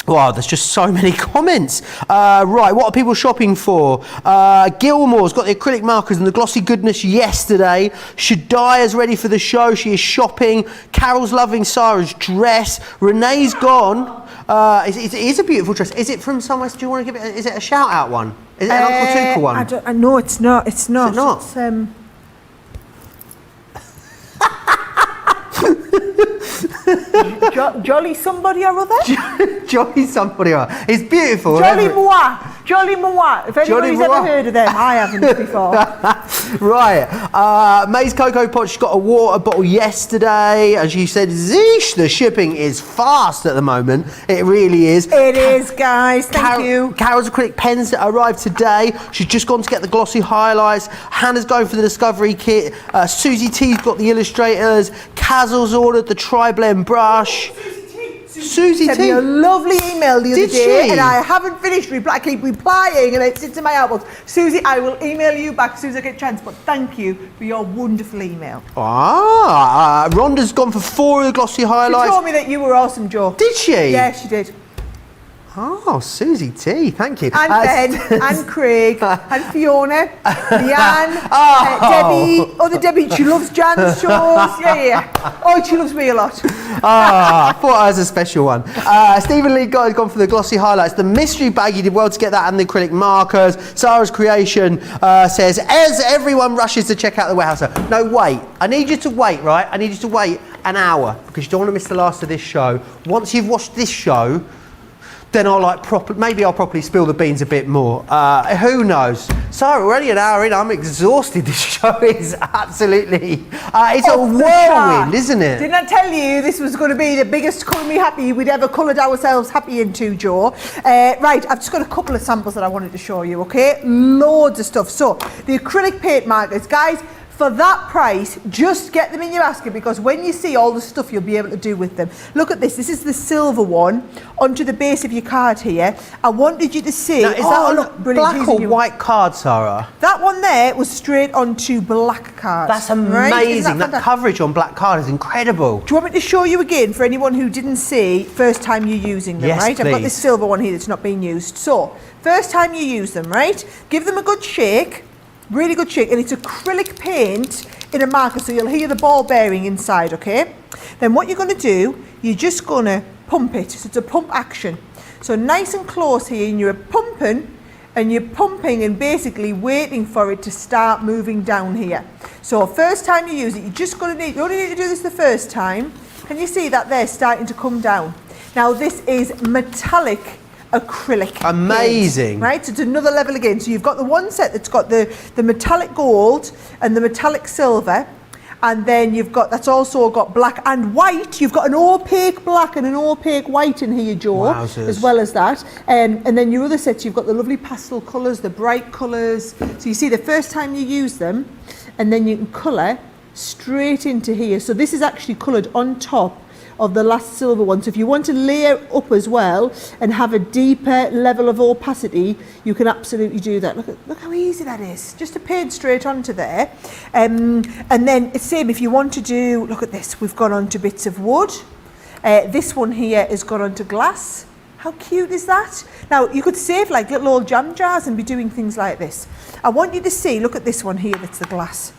Wow, there's just so many comments. Right, what are people shopping for? Gilmore's got the acrylic markers and the glossy goodness yesterday. Shadia's ready for the show. She is shopping. Carol's loving Sarah's dress. Renee's gone. It is a beautiful dress. Is it from somewhere? Do you want to give it? Is it a shout out one? Is it an Uncle Tuka one? No, it's not. It's not. Is it not? It's, Jolly somebody or other? Jolly somebody or other. It's beautiful. Jolly Moi. Jolly Moi. If anybody's ever heard of them, I haven't before. Right. May's Cocoa Pot, she got a water bottle yesterday and she said, zeesh, the shipping is fast at the moment. It really is. It is, guys. Thank you. Carol's acrylic pens that arrived today. She's just gone to get the glossy highlights. Hannah's going for the Discovery kit. Susie T's got the illustrators. Kazel's ordered the tri-blend brush. Susie sent T me a lovely email the other Did day, she? and I haven't finished. I keep replying, and it sits in my outbox. Susie, I will email you back as soon as I get a chance. But thank you for your wonderful email. Rhonda's gone for 4 of the glossy highlights. She told me that you were awesome, Joe. Did she? Yeah, she did. Oh, Susie T, thank you. And Ben, and Craig, and Fiona, Leanne, Debbie, other Debbie, she loves Jan's shows. Yeah. Oh, she loves me a lot. I thought I was a special one. Stephen Lee has gone for the glossy highlights. The mystery bag, you did well to get that, and the acrylic markers. Sarah's Creation says, as everyone rushes to check out the warehouse. No, wait. I need you to wait, right? I need you to wait an hour because you don't want to miss the last of this show. Once you've watched this show, then maybe I'll properly spill the beans a bit more. Who knows? Sarah, we're only an hour in. I'm exhausted. This show is absolutely... it's a whirlwind, isn't it? Didn't I tell you this was going to be the biggest Colour Me Happy we'd ever coloured ourselves happy into, Joe? Right, I've just got a couple of samples that I wanted to show you, okay? Loads of stuff. So, the acrylic paint markers. Guys, for that price, just get them in your basket because when you see all the stuff you'll be able to do with them. Look at this. This is the silver one onto the base of your card here. I wanted you to see... Now, is that black or white card, Sarah? That one there was straight onto black card. That's amazing. That coverage on black card is incredible. Do you want me to show you again for anyone who didn't see first time you're using them, yes, right? Please. I've got this silver one here that's not being used. So, first time you use them, right? Give them a good shake. Really good shake, and it's acrylic paint in a marker, so you'll hear the ball bearing inside, okay? Then what you're going to do, you're just going to pump it. So it's a pump action. So nice and close here, and you're pumping and basically waiting for it to start moving down here. So first time you use it, you only need to do this the first time. Can you see that there starting to come down? Now this is metallic acrylic. Amazing. Paint, right? So it's another level again. So you've got the one set that's got the metallic gold and the metallic silver. And then that's also got black and white. You've got an opaque black and an opaque white in here, Joe, Wowzers. as well as that. And then your other sets, you've got the lovely pastel colours, the bright colours. So you see the first time you use them, and then you can colour straight into here. So this is actually coloured on top of the last silver one. So if you want to layer up as well and have a deeper level of opacity, you can absolutely do that. Look how easy that is. Just to paint straight onto there. And then it's same if you want to do, look at this, we've gone onto bits of wood. This one here has gone onto glass. How cute is that? Now you could save like little old jam jars and be doing things like this. I want you to see, look at this one here, that's the glass.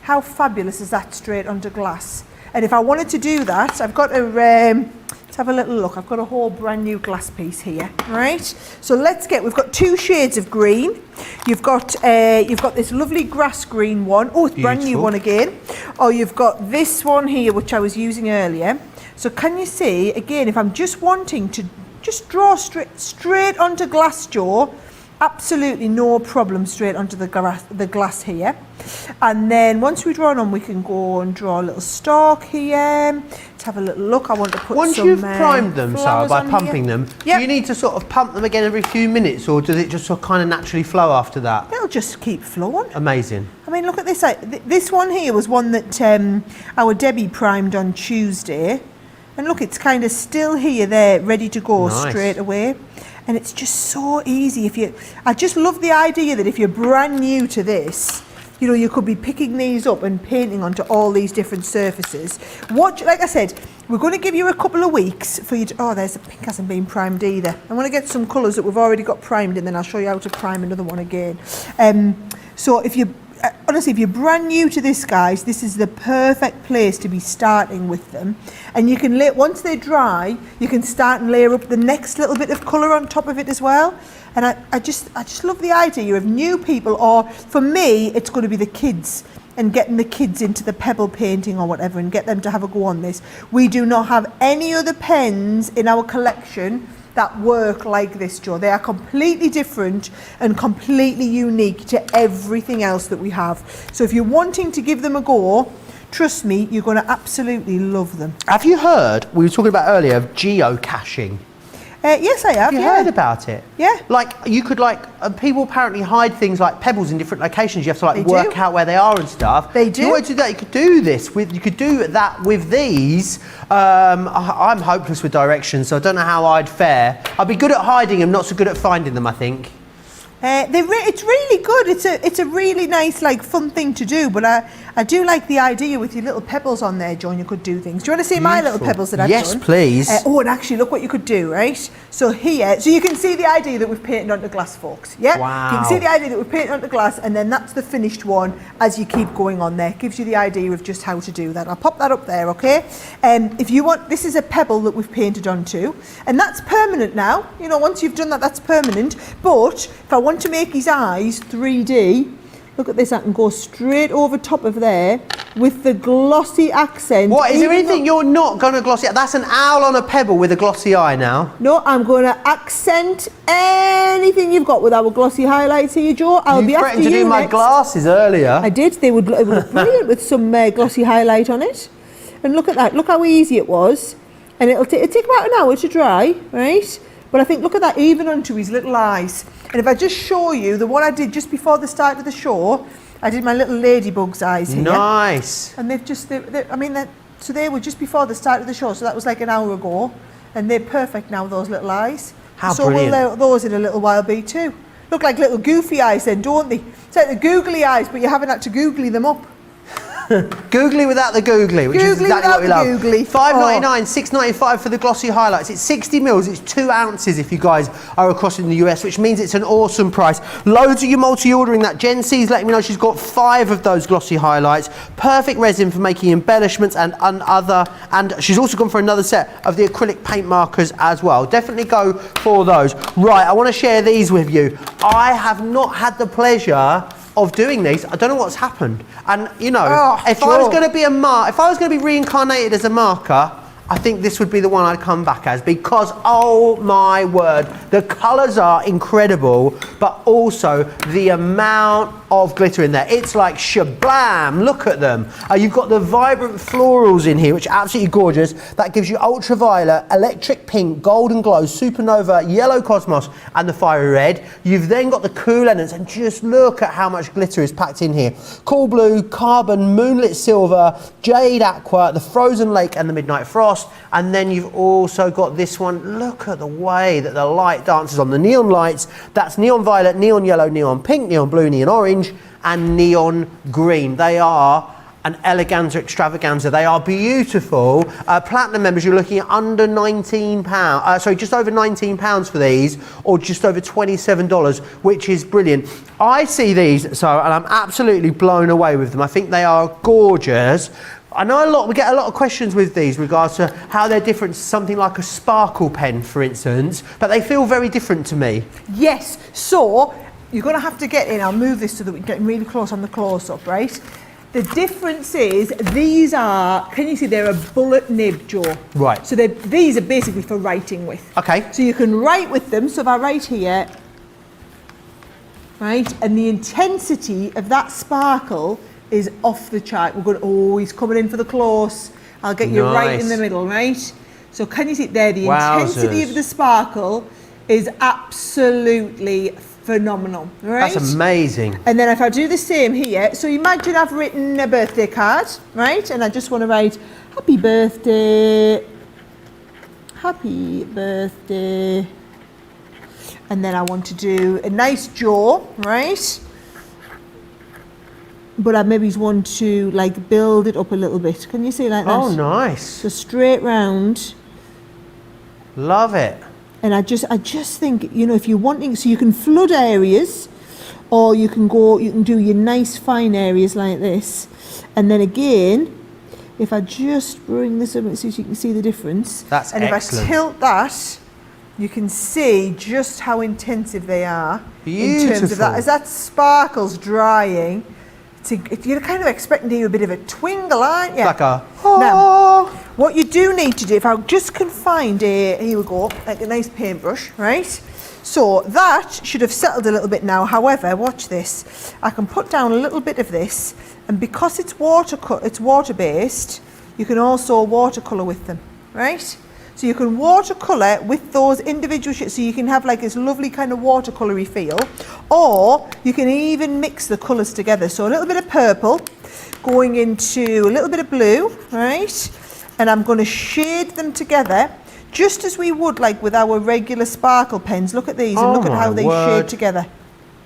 How fabulous is that straight onto glass? And if I wanted to do that, I've got a, let's have a little look. I've got a whole brand new glass piece here, right? So we've got 2 shades of green. You've got this lovely grass green one. Oh, it's a brand new one again. Oh, you've got this one here, which I was using earlier. So can you see, again, if I'm just wanting to just draw straight onto glass, Joe, absolutely no problem straight onto the glass here. And then once we draw it on, we can go and draw a little stalk here. Let's have a little look. I want to put Once some you've primed them, Sarah, flowers by on pumping here. them, Yep. do you need to sort of pump them again every few minutes, or does it just sort of kind of naturally flow after that? It'll just keep flowing. Amazing. I mean, look at this. This one here was one that our Debbie primed on Tuesday. And look, it's kind of still here there, ready to go Nice. straight away. And it's just so easy. I just love the idea that if you're brand new to this, you know, you could be picking these up and painting onto all these different surfaces. Like I said, we're going to give you a couple of weeks for you to, oh, there's the pink hasn't been primed either. I want to get some colours that we've already got primed, and then I'll show you how to prime another one again. So if you honestly, if you're brand new to this, guys, this is the perfect place to be starting with them. And you can once they're dry, you can start and layer up the next little bit of colour on top of it as well. And I just love the idea of new people, or for me, it's going to be the kids, and getting the kids into the pebble painting or whatever, and get them to have a go on this. We do not have any other pens in our collection that work like this, Joe. They are completely different and completely unique to everything else that we have. So if you're wanting to give them a go, trust me, you're going to absolutely love them. Have you heard, we were talking about earlier, of geocaching? Yes, I have. Have you heard about it? Yeah. Like, you could, people apparently hide things like pebbles in different locations. You have to, They work do. out where they are and stuff. They If you do. wanted to do that, you could do this with, you could do that with these. I'm hopeless with directions, so I don't know how I'd fare. I'd be good at hiding them, not so good at finding them, I think. It's really good. It's a really nice, fun thing to do. But I do like the idea with your little pebbles on there, John. You could do things. Do you want to see my little pebbles that I've done? Yes, please. And actually, look what you could do, right? So here, so you can see the idea that we've painted onto glass, folks. Yeah. Wow. You can see the idea that we've painted onto glass, and then that's the finished one. As you keep going on there, gives you the idea of just how to do that. I'll pop that up there, okay? If you want, this is a pebble that we've painted onto, and that's permanent now. You know, once you've done that, that's permanent. But if I want to make his eyes 3D, look at this, I can go straight over top of there with the glossy accent. What, is there Even anything you're not going to glossy? That's an owl on a pebble with a glossy eye now. No, I'm going to accent anything you've got with our glossy highlights here, Joe. I'll be You after threatened to you do my next. glasses earlier. I did. It would look brilliant with some glossy highlight on it. And look at that. Look how easy it was. And it'll take about an hour to dry, right? But I think, look at that, even onto his little eyes. And if I just show you the one I did just before the start of the show, I did my little ladybug's eyes here. Nice. And so they were just before the start of the show, so that was like an hour ago. And they're perfect now, those little eyes. How so brilliant. will those in a little while be too. Look like little goofy eyes then, don't they? It's like the googly eyes, but you haven't had to googly them up. Googly without the googly, which is Googly exactly what we without love. the googly. $5.99, $6.95 for the glossy highlights. It's 60 mils, it's 2 ounces if you guys are across in the US, which means it's an awesome price. Loads of you multi-ordering that. Jen C's letting me know she's got 5 of those glossy highlights. Perfect resin for making embellishments and she's also gone for another set of the acrylic paint markers as well. Definitely go for those. Right, I want to share these with you. I have not had the pleasure of doing these. I don't know what's happened. And if I was going to be if I was going to be reincarnated as a marker, I think this would be the one I'd come back as, because oh my word, the colours are incredible, but also the amount of glitter in there. It's like shablam, look at them. You've got the vibrant florals in here, which are absolutely gorgeous. That gives you ultraviolet, electric pink, golden glow, supernova, yellow cosmos, and the fiery red. You've then got the cool elements, and just look at how much glitter is packed in here. Cool blue, carbon, moonlit silver, jade aqua, the frozen lake, and the midnight frost. And then you've also got this one. Look at the way that the light dances on the neon lights. That's neon violet, neon yellow, neon pink, neon blue, neon orange, and neon green. They are an eleganza extravaganza. They are beautiful. Platinum members, you're looking at under £19, just over £19 for these, or just over $27, which is brilliant. I see these, and I'm absolutely blown away with them. I think they are gorgeous. I know we get a lot of questions with these regards to how they're different to something like a sparkle pen, for instance, but they feel very different to me. Yes, so you're going to have to get in. I'll move this so that we can get really close on the close-up, right? The difference is these are, can you see they're a bullet nib, Joe? Right. So these are basically for writing with. Okay. So you can write with them. So if I write here, right? And the intensity of that sparkle is off the chart. We're going, oh, he's coming in for the close. I'll get you right in the middle, right? So can you see there, the intensity of the sparkle is absolutely phenomenal, right? That's amazing. And then if I do the same here, so imagine I've written a birthday card, right? And I just want to write, happy birthday, and then I want to do a nice jaw, right? But I maybe want to like build it up a little bit. Can you see like that? Oh, nice. So straight round. Love it. And I just think, you know, if you're wanting, so you can flood areas, or you can do your nice fine areas like this. And then again, if I just bring this up so you can see the difference. That's and excellent. If I tilt that, you can see just how intensive they are. Beautiful. In terms of that. As that sparkle's drying, you're kind of expecting to do a bit of a twingle, aren't you? Like a, Now, what you do need to do, if I just can find here we go, like a nice paintbrush, right? So that should have settled a little bit now. However, watch this. I can put down a little bit of this, and because it's water-based, you can also watercolour with them, right? So you can watercolour with those individual shades, so you can have like this lovely kind of watercolour-y feel, or you can even mix the colours together. So a little bit of purple going into a little bit of blue, right? And I'm going to shade them together just as we would like with our regular sparkle pens. Look at these and look at how they shade together,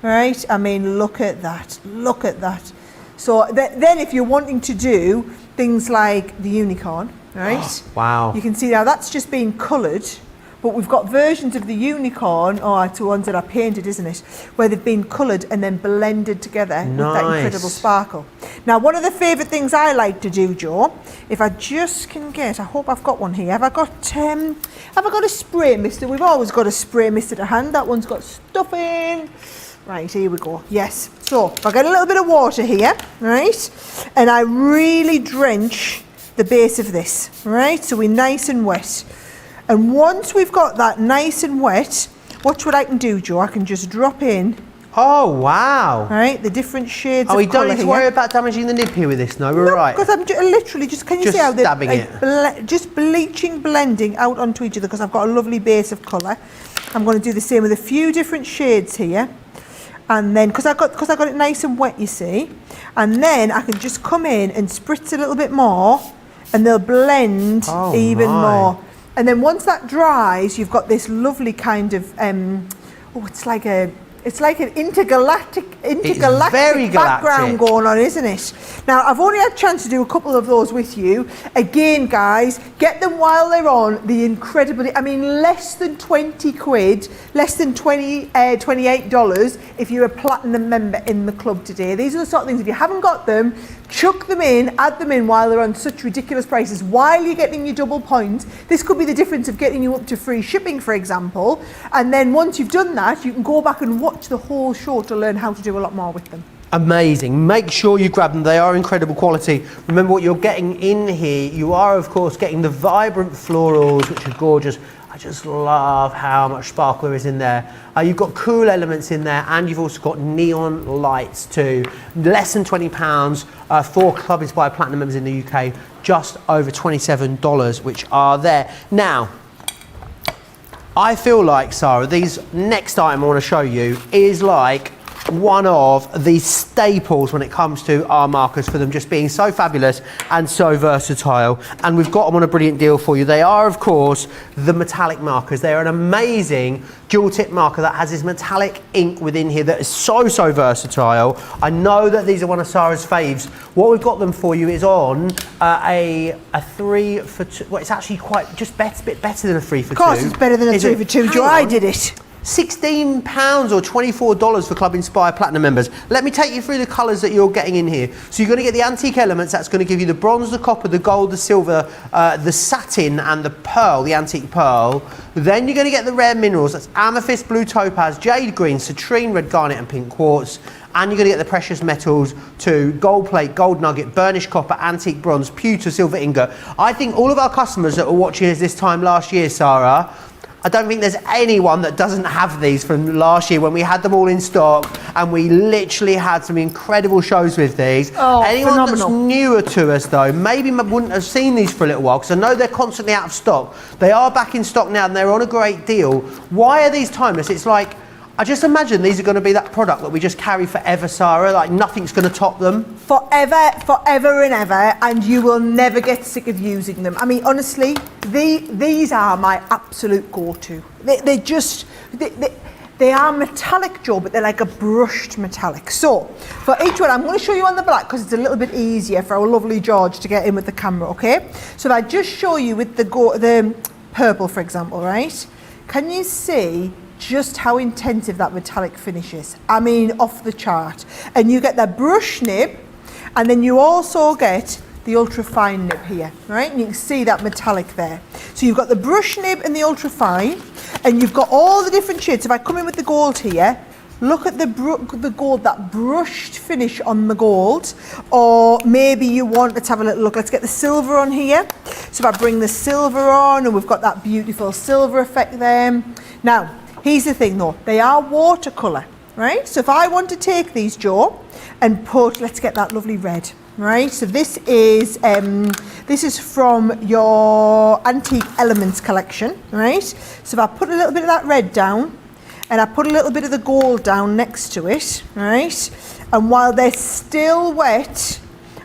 right? I mean, look at that, look at that. So then if you're wanting to do things like the unicorn, right? Oh, wow. You can see now that's just being coloured, but we've got versions of the unicorn, it's the ones that are painted, isn't it? Where they've been coloured and then blended together with that incredible sparkle. Now, one of the favourite things I like to do, Joe, if I just can get, I hope I've got one here. Have I got a spray mister? We've always got a spray mister to hand. That one's got stuff in. Right, here we go. Yes. So, if I get a little bit of water here, right? And I really drench the base of this, right? So we're nice and wet. And once we've got that nice and wet, watch what I can do, Joe. I can just drop in. Oh, wow. Right, the different shades of we don't colour need to worry about damaging the nib here with this, no? We're no, right. because I'm literally just, can you see how they're dabbing it. just bleaching, blending out onto each other, because I've got a lovely base of colour. I'm going to do the same with a few different shades here. And then, because I got it nice and wet, you see. And then I can just come in and spritz a little bit more, and they'll blend even more. And then once that dries, you've got this lovely kind of, it's like an intergalactic background going on, isn't it? Now, I've only had a chance to do a couple of those with you. Again, guys, get them while they're on. The incredibly, I mean, less than 20 quid, less than $28 if you're a platinum member in the club today. These are the sort of things, if you haven't got them, chuck them in, add them in while they're on such ridiculous prices, while you're getting your double points. This could be the difference of getting you up to free shipping, for example. And then once you've done that, you can go back and watch the whole show to learn how to do a lot more with them. Amazing. Make sure you grab them. They are incredible quality. Remember what you're getting in here. You are, of course, getting the vibrant florals, which are gorgeous. I just love how much sparkle there is in there. You've got cool elements in there, and you've also got neon lights too. Less than £20 for Club Inspired Platinum members in the UK. Just over $27, which are there. Now, I feel like, Sarah, these next item I want to show you is like one of the staples when it comes to our markers, for them just being so fabulous and so versatile. And we've got them on a brilliant deal for you. They are, of course, the metallic markers. They are an amazing dual tip marker that has this metallic ink within here that is so versatile. I know that these are one of Sarah's faves. What we've got them for you is on a 3 for 2. Well, it's actually quite just bit better than a 3 for 2. Of course, it's better than a 3 for 2. Joe, I did it. £16 or $24 for Club Inspired Platinum members. Let me take you through the colours that you're getting in here. So you're going to get the antique elements. That's going to give you the bronze, the copper, the gold, the silver, the satin and the pearl, the antique pearl. Then you're going to get the rare minerals. That's amethyst, blue topaz, jade green, citrine, red garnet and pink quartz. And you're going to get the precious metals to gold plate, gold nugget, burnished copper, antique bronze, pewter, silver ingot. I think all of our customers that were watching us this time last year, Sarah, I don't think there's anyone that doesn't have these from last year when we had them all in stock, and we literally had some incredible shows with these. Oh, anyone phenomenal. that's newer to us though, maybe wouldn't have seen these for a little while, because I know they're constantly out of stock. They are back in stock now and they're on a great deal. Why are these timeless? It's like, I just imagine these are going to be that product that we just carry forever, Sarah, like nothing's going to top them. Forever and ever, and you will never get sick of using them. I mean, honestly, these are my absolute go-to. They are metallic, Joe, but they're like a brushed metallic. So, for each one, I'm going to show you on the black because it's a little bit easier for our lovely George to get in with the camera, okay? So if I just show you with the purple, for example, right? Can you see just how intensive that metallic finish is? I mean, off the chart. And you get the brush nib, and then you also get the ultra fine nib here, right? And you can see that metallic there. So you've got the brush nib and the ultra fine, and you've got all the different shades. If I come in with the gold here, look at the gold, that brushed finish on the gold. Or maybe you want, let's have a little look, let's get the silver on here. So if I bring the silver on, and we've got that beautiful silver effect there. Now, here's the thing though, they are watercolour, right? So if I want to take these, Joe, and put, let's get that lovely red, right? So this is from your Antique Elements collection, right? So if I put a little bit of that red down, and I put a little bit of the gold down next to it, right? And while they're still wet,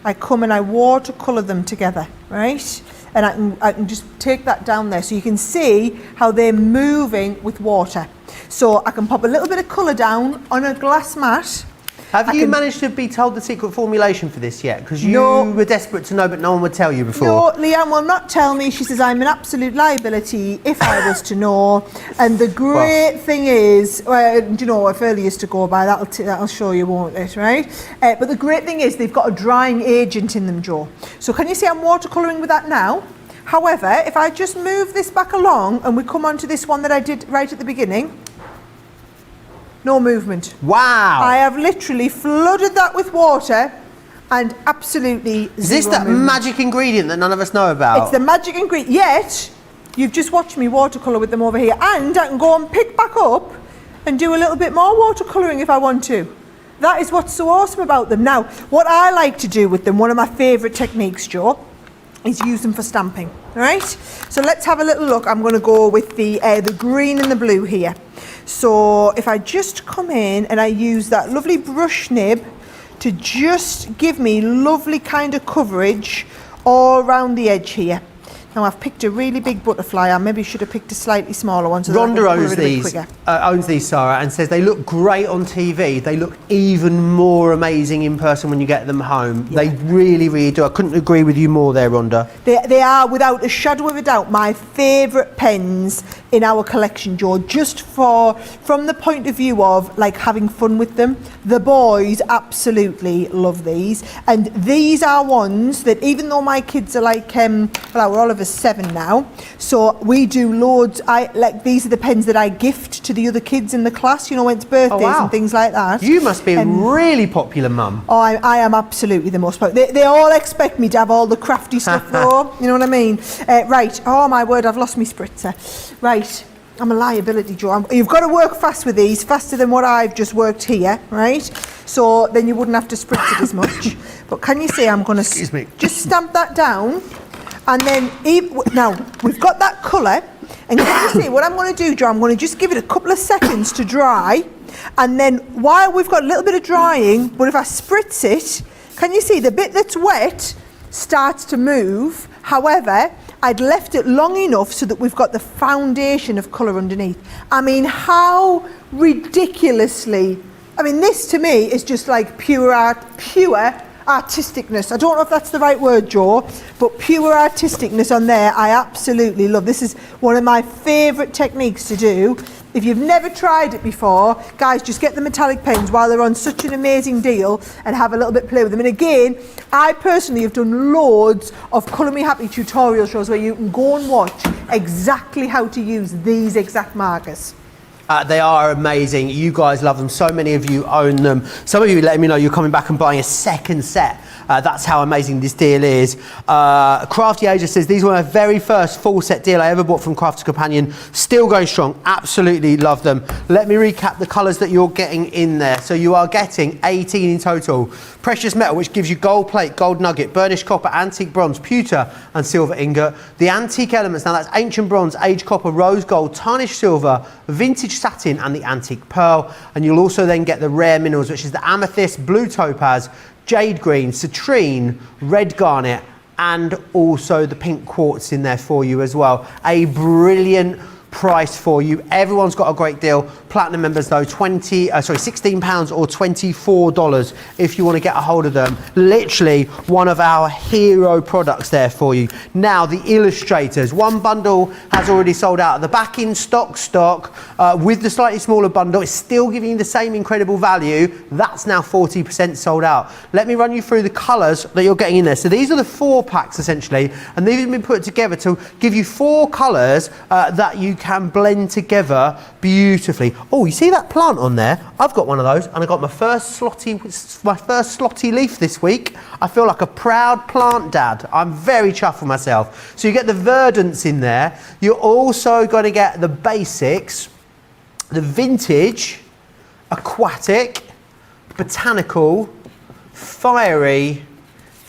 I come and I watercolour them together, right? And I can just take that down there so you can see how they're moving with water. So I can pop a little bit of colour down on a glass mat. Have you managed to be told the secret formulation for this yet? Because you were desperate to know, but no one would tell you before. No, Leanne will not tell me. She says I'm an absolute liability if I was to know. And the great thing is, you know, if early is to go by, that'll show you, won't it, right? But the great thing is they've got a drying agent in them, Joe. So can you see I'm watercolouring with that now? However, if I just move this back along and we come on to this one that I did right at the beginning, no movement. Wow. I have literally flooded that with water and absolutely zero Is this that movement. magic ingredient that none of us know about? It's the magic ingredient. Yet, you've just watched me watercolour with them over here, and I can go and pick back up and do a little bit more watercolouring if I want to. That is what's so awesome about them. Now, what I like to do with them, one of my favourite techniques, Joe, is use them for stamping, right? So let's have a little look. I'm going to go with the green and the blue here. So if I just come in and I use that lovely brush nib to just give me lovely kind of coverage all around the edge here. Now I've picked a really big butterfly. I maybe should have picked a slightly smaller one so that I can Rhonda cover it a bit quicker. owns these, Sarah, and says they look great on TV. They look even more amazing in person when you get them home. Yeah. They really, really do. I couldn't agree with you more there, Rhonda. They are, without a shadow of a doubt, my favourite pens in our collection, Joe, just from the point of view of like having fun with them. The boys absolutely love these, and these are ones that even though my kids are like, well, we're all of us 7 now, so we do loads. These are the pens that I gift to the other kids in the class, you know, when it's birthdays and things like that. You must be a really popular mum. Oh, I am absolutely the most popular. They all expect me to have all the crafty stuff though, you know what I mean? Right, oh my word, I've lost my spritzer. Right, I'm a liability, Joe. You've got to work fast with these, faster than what I've just worked here, right? So then you wouldn't have to spritz it as much. But can you see I'm going to just stamp that down, and then, now, we've got that colour, and can you see what I'm going to do, Joe? I'm going to just give it a couple of seconds to dry, and then while we've got a little bit of drying, but if I spritz it, can you see the bit that's wet starts to move? However, I'd left it long enough so that we've got the foundation of colour underneath. I mean, how ridiculously, I mean, this to me is just like pure artisticness. I don't know if that's the right word, Joe, but pure artisticness on there, I absolutely love. This is one of my favourite techniques to do. If you've never tried it before, guys, just get the metallic pens while they're on such an amazing deal and have a little bit play with them. And again, I personally have done loads of Colour Me Happy tutorial shows where you can go and watch exactly how to use these exact markers. They are amazing. You guys love them. So many of you own them. Some of you letting me know you're coming back and buying a second set. That's how amazing this deal is. Crafty Asia says, these were my very first full set deal I ever bought from Crafter's Companion. Still going strong. Absolutely love them. Let me recap the colours that you're getting in there. So you are getting 18 in total. Precious metal, which gives you gold plate, gold nugget, burnished copper, antique bronze, pewter and silver ingot. The antique elements, now that's ancient bronze, aged copper, rose gold, tarnished silver, vintage satin and the antique pearl. And you'll also then get the rare minerals, which is the amethyst, blue topaz, jade green, citrine, red garnet, and also the pink quartz in there for you as well. A brilliant price for you. Everyone's got a great deal. Platinum members though, £16 or $24 if you want to get a hold of them. Literally one of our hero products there for you. Now the illustrators, one bundle has already sold out. The back in stock with the slightly smaller bundle, it's still giving you the same incredible value. That's now 40% sold out. Let me run you through the colours that you're getting in there. So these are the 4 packs essentially, and these have been put together to give you 4 colours that you can blend together beautifully. Oh, you see that plant on there? I've got one of those, and I got my first slotty leaf this week. I feel like a proud plant dad. I'm very chuffed with myself. So you get the verdants in there. You're also going to get the basics, the vintage, aquatic, botanical, fiery,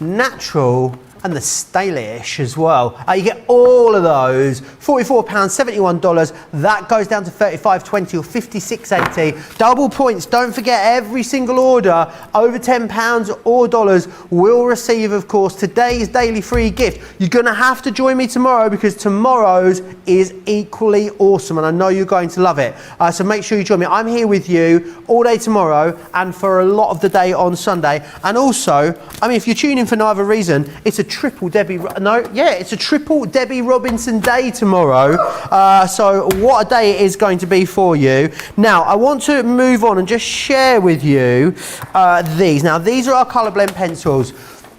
natural, and the stylish as well. You get all of those, £44, $71. That goes down to $35.20 or $56.80. Double points. Don't forget, every single order over £10 or dollars will receive, of course, today's daily free gift. You're going to have to join me tomorrow because tomorrow's is equally awesome, and I know you're going to love it. So make sure you join me. I'm here with you all day tomorrow and for a lot of the day on Sunday. And also, I mean, if you're tuning for no other reason, it's a triple Debbie Robinson day tomorrow. So what a day it is going to be for you. Now I want to move on and just share with you these. Now these are our colour blend pencils.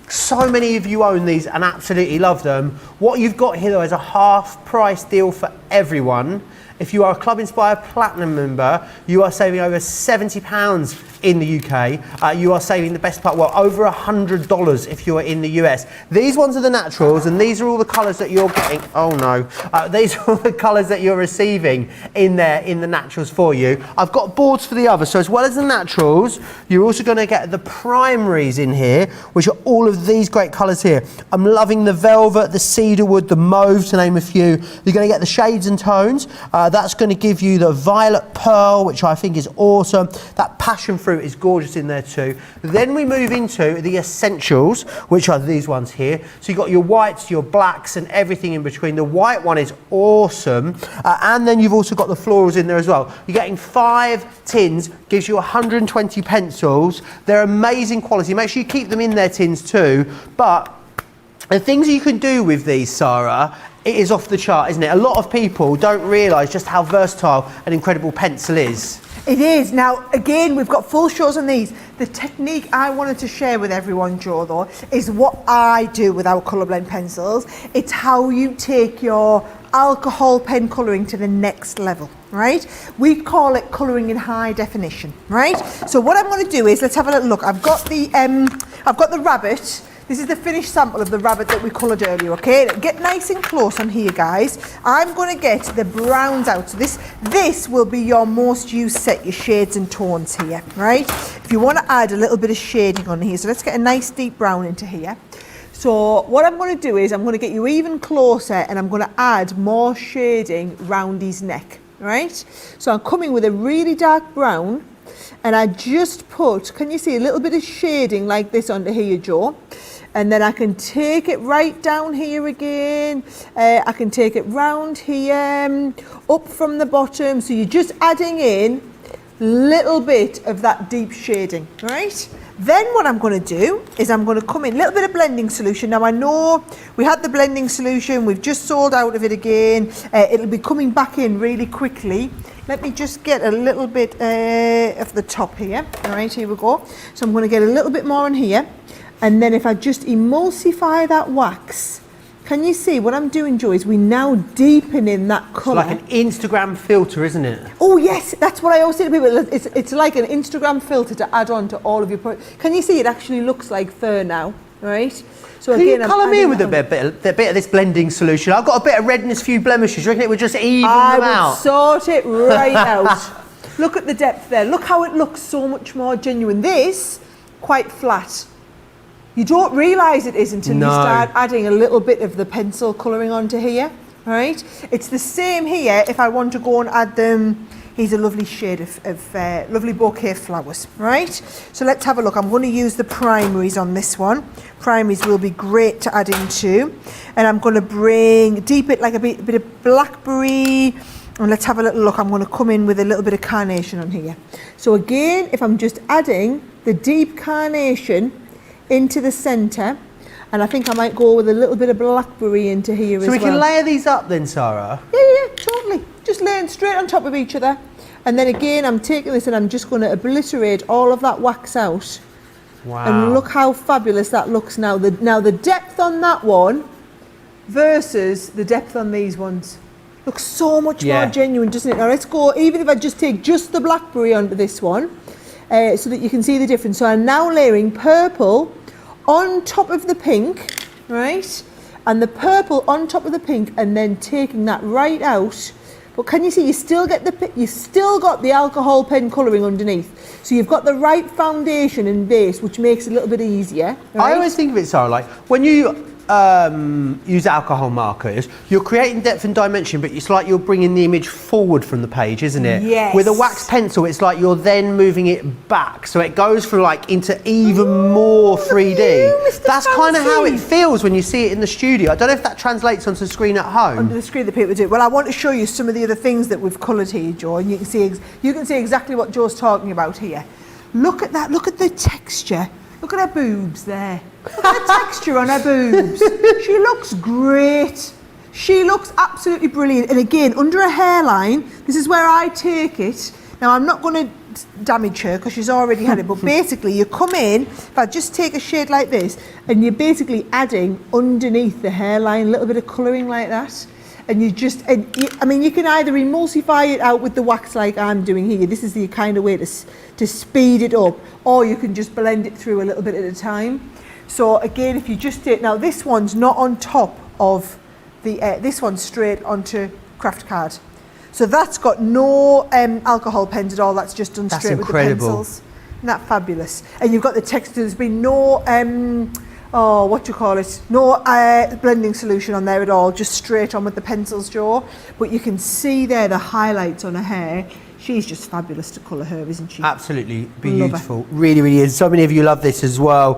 So many of you own these and absolutely love them. What you've got here though is a half price deal for everyone. If you are a Club Inspire Platinum member, you are saving over £70 in the UK. You are saving the best part, well, over $100 if you are in the US. These ones are the naturals, and these are all the colours that you're getting. Oh no. These are all the colours that you're receiving in there in the naturals for you. I've got boards for the others. So as well as the naturals, you're also going to get the primaries in here, which are all of these great colours here. I'm loving the velvet, the cedarwood, the mauve, to name a few. You're going to get the shades and tones. That's going to give you the violet pearl, which I think is awesome. That passion fruit is gorgeous in there too. Then we move into the essentials, which are these ones here. So you've got your whites, your blacks, and everything in between. The white one is awesome. And then you've also got the florals in there as well. You're getting 5 tins, gives you 120 pencils. They're amazing quality. Make sure you keep them in their tins too. But the things you can do with these, Sarah, it is off the chart, isn't it? A lot of people don't realise just how versatile an incredible pencil is. It is. Now, again, we've got full shows on these. The technique I wanted to share with everyone, Joe, though, is what I do with our colour blend pencils. It's how you take your alcohol pen colouring to the next level, right? We call it colouring in high definition, right? So what I'm going to do is, let's have a little look. I've got the rabbit. This is the finished sample of the rabbit that we coloured earlier, okay? Get nice and close on here, guys. I'm going to get the browns out. So this will be your most used set, your shades and tones here, right? If you want to add a little bit of shading on here, so let's get a nice deep brown into here. So what I'm going to do is I'm going to get you even closer, and I'm going to add more shading round his neck, right? So I'm coming with a really dark brown, and I just put, can you see a little bit of shading like this under here, Joe? And then I can take it right down here again. I can take it round here, up from the bottom. So you're just adding in a little bit of that deep shading, right? Then what I'm going to do is I'm going to come in a little bit of blending solution. Now I know we had the blending solution. We've just sold out of it again. It'll be coming back in really quickly. Let me just get a little bit of the top here. All right, here we go. So I'm going to get a little bit more in here. And then if I just emulsify that wax Can you see what I'm doing, Joe, is we now deepen in that colour. It's like an Instagram filter, isn't it? Oh yes, that's what I always say to people. It's like an Instagram filter to add on to all of your products. Can you see it actually looks like fur now, right? So Can again, you I'm colour me in with adding a bit of this blending solution? I've got a bit of redness, few blemishes. You reckon it would just even I them would out? sort it right out. Look at the depth there. Look how it looks so much more genuine. This, quite flat. You don't realise it is until you start adding a little bit of the pencil colouring onto here, right? It's the same here if I want to go and add them. Here's a lovely shade of lovely bouquet flowers, right? So let's have a look. I'm going to use the primaries on this one. Primaries will be great to add into. And I'm going to deep it like a bit of blackberry. And let's have a little look. I'm going to come in with a little bit of carnation on here. So again, if I'm just adding the deep carnation into the centre, and I think I might go with a little bit of blackberry into here as well. So we can layer these up then, Sarah? Yeah, totally. Just laying straight on top of each other. And then again, I'm taking this and I'm just going to obliterate all of that wax out. Wow. And look how fabulous that looks now. Now the depth on that one versus the depth on these ones looks so much more genuine, doesn't it? Now let's go, even if I just take just the blackberry onto this one, so that you can see the difference. So I'm now layering purple on top of the pink, right? And the purple on top of the pink, and then taking that right out. But can you see, you still got the alcohol pen colouring underneath. So you've got the right foundation and base, which makes it a little bit easier. Right? I always think of it, Sarah, like when you use alcohol markers, you're creating depth and dimension, but it's like you're bringing the image forward from the page, isn't it? Yes. With a wax pencil, it's like you're then moving it back, so it goes from like into even more 3D. That's kind of how it feels when you see it in the studio. I don't know if that translates onto the screen at home. Onto the screen that people do. Well, I want to show you some of the other things that we've coloured here, Joe, and you can see exactly what Joe's talking about here. Look at that. Look at the texture. Look at her boobs there. Look at the texture on her boobs. She looks great. She looks absolutely brilliant. And again, under her hairline, this is where I take it. Now, I'm not going to damage her because she's already had it, but basically you come in, if I just take a shade like this, and you're basically adding underneath the hairline a little bit of colouring like that. And you just, I mean, you can either emulsify it out with the wax like I'm doing here. This is the kind of way to speed it up, or you can just blend it through a little bit at a time. So again, if you just take, now this one's not on top of the, this one's straight onto craft card. So that's got no alcohol pens at all, that's just done straight with the pencils. Isn't that fabulous? And you've got the texture, there's been no, no blending solution on there at all, just straight on with the pencils, Joe. But you can see there the highlights on her hair. She's just fabulous to colour her, isn't she? Absolutely beautiful. Really, really is. So many of you love this as well.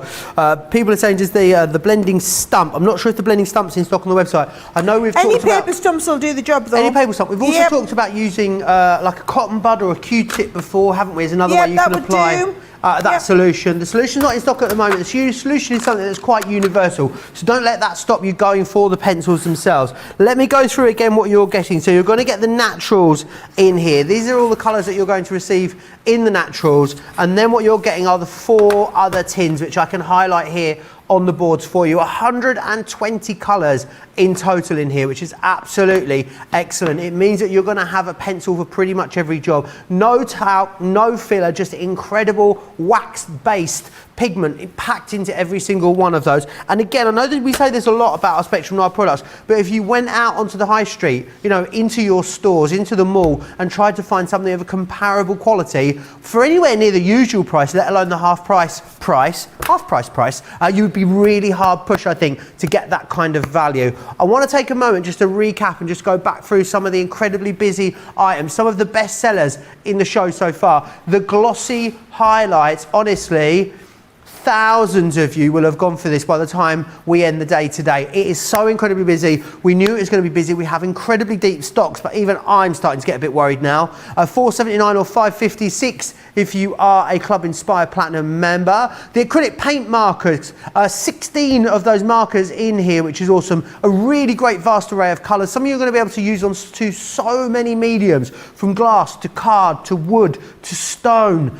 People are saying, does the blending stump? I'm not sure if the blending stump's in stock on the website. I know we've talked about... Any paper stumps will do the job, though. Any paper stump. We've also talked about using like a cotton bud or a Q-tip before, haven't we? Is another way you can apply that solution. The solution's not in stock at the moment. The solution is something that's quite universal. So don't let that stop you going for the pencils themselves. Let me go through again what you're getting. So you're going to get the naturals in here. These are all the colours that you're going to receive in the naturals. And then what you're getting are the 4 other tins, which I can highlight here on the boards for you. 120 colours in total in here, which is absolutely excellent. It means that you're going to have a pencil for pretty much every job. No talc, no filler, just incredible wax-based pigment packed into every single one of those. And again, I know that we say this a lot about our Spectrum Knife products, but if you went out onto the high street, you know, into your stores, into the mall, and tried to find something of a comparable quality for anywhere near the usual price, let alone the half price price, you would be really hard pushed, I think, to get that kind of value. I want to take a moment just to recap and just go back through some of the incredibly busy items, some of the best sellers in the show so far. The glossy highlights, honestly, thousands of you will have gone for this by the time we end the day today. It is so incredibly busy. We knew it was going to be busy. We have incredibly deep stocks, but even I'm starting to get a bit worried now. $4.79 or $5.56 if you are a Club Inspire Platinum member. The acrylic paint markers, 16 of those markers in here, which is awesome. A really great vast array of colours. Some of you are going to be able to use on to so many mediums, from glass to card to wood to stone.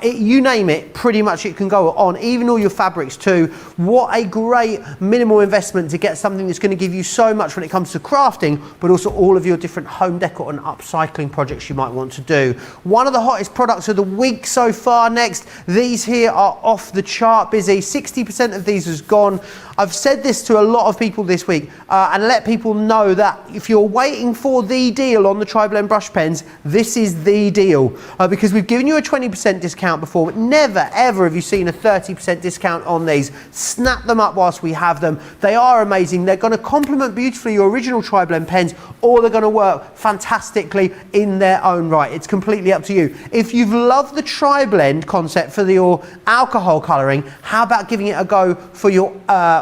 You name it, pretty much it can go on even all your fabrics too. What a great minimal investment to get something that's going to give you so much when it comes to crafting, but also all of your different home decor and upcycling projects you might want to do. One of the hottest products of the week so far next. These here are off the chart busy. 60% of these has gone. I've said this to a lot of people this week and let people know that if you're waiting for the deal on the Tri-Blend brush pens, this is the deal because we've given you a 20% discount before, but never ever have you seen a 30% discount on these. Snap them up whilst we have them. They are amazing. They're going to complement beautifully your original Tri-Blend pens, or they're going to work fantastically in their own right. It's completely up to you. If you've loved the Tri-Blend concept for your alcohol colouring, how about giving it a go for your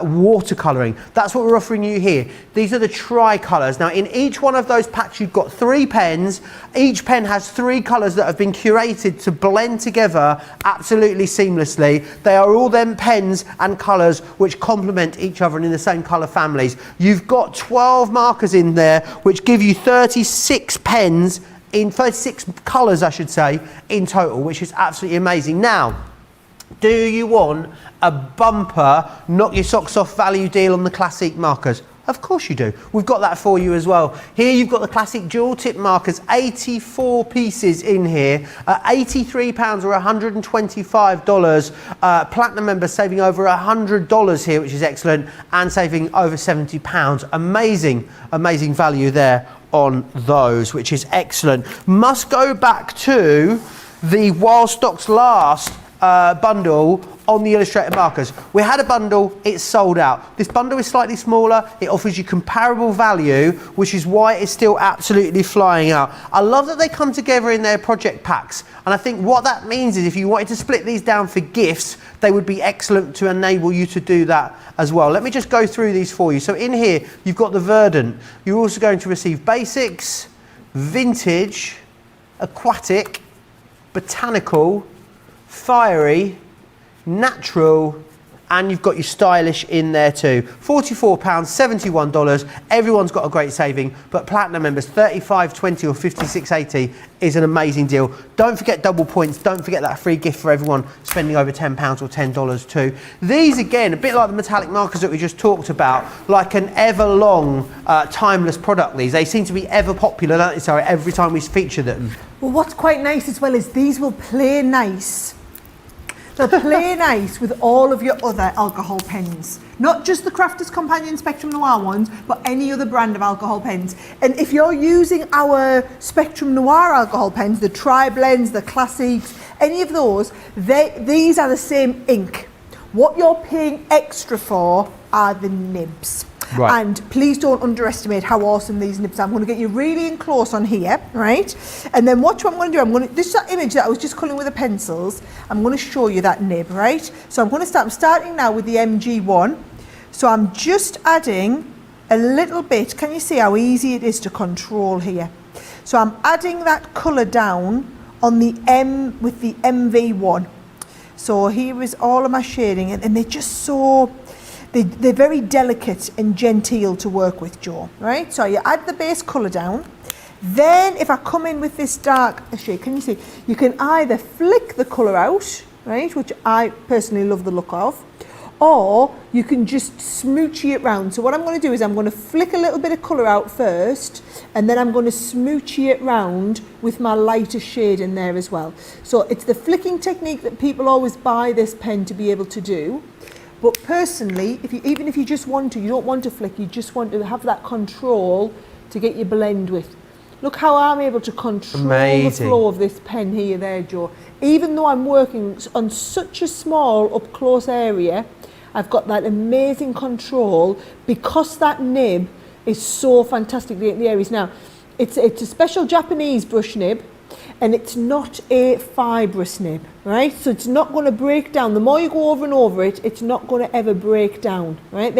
watercolouring? That's what we're offering you here. These are the tri-colours. Now in each one of those packs you've got 3 pens. Each pen has 3 colours that have been curated to blend together absolutely seamlessly. They are all them pens and colours which complement each other and in the same colour families. You've got 12 markers in there which give you 36 pens in 36 colours, I should say, in total, which is absolutely amazing. Now, do you want a bumper, knock your socks off value deal on the classic markers? Of course you do. We've got that for you as well. Here you've got the classic dual tip markers, 84 pieces in here, £83 or $125. Platinum members saving over $100 here, which is excellent, and saving over £70. Amazing, amazing value there on those, which is excellent. Must go back to the While Stocks Last bundle on the illustrated markers. We had a bundle, it's sold out. This bundle is slightly smaller, it offers you comparable value, which is why it's still absolutely flying out. I love that they come together in their project packs, and I think what that means is if you wanted to split these down for gifts, they would be excellent to enable you to do that as well. Let me just go through these for you. So in here, you've got the Verdant. You're also going to receive Basics, Vintage, Aquatic, Botanical, Fiery, Natural, and you've got your Stylish in there too. £44, $71. Everyone's got a great saving, but Platinum members, $35.20 or $56.80 is an amazing deal. Don't forget double points. Don't forget that free gift for everyone spending over £10 or $10 too. These, again, a bit like the metallic markers that we just talked about, like an ever-long, timeless product. They seem to be ever popular, don't they? So every time we feature them. Well, what's quite nice as well is these will play nice. They'll play nice with all of your other alcohol pens. Not just the Crafters Companion Spectrum Noir ones, but any other brand of alcohol pens. And if you're using our Spectrum Noir alcohol pens, the Tri-Blends, the Classics, any of those, these are the same ink. What you're paying extra for are the nibs. Right. And please don't underestimate how awesome these nibs are. I'm going to get you really in close on here, right? And then watch what I'm going to do. This is that image that I was just colouring with the pencils. I'm going to show you that nib, right? So I'm going to start. I'm starting now with the MG1. So I'm just adding a little bit. Can you see how easy it is to control here? So I'm adding that colour down on the M with the MV1. So here is all of my shading, and they're just so... They're very delicate and genteel to work with, Joe, right? So you add the base colour down. Then if I come in with this dark shade, can you see? You can either flick the colour out, right, which I personally love the look of, or you can just smoochy it round. So what I'm going to do is I'm going to flick a little bit of colour out first, and then I'm going to smoochy it round with my lighter shade in there as well. So it's the flicking technique that people always buy this pen to be able to do. But personally, even if you just want to, you don't want to flick, you just want to have that control to get your blend with. Look how I'm able to control the flow of this pen here, there, Joe. Even though I'm working on such a small up close area, I've got that amazing control because that nib is so fantastically in the areas. Now, it's a special Japanese brush nib, and it's not a fibrous nib, right? So it's not going to break down. The more you go over and over it, it's not going to ever break down, right?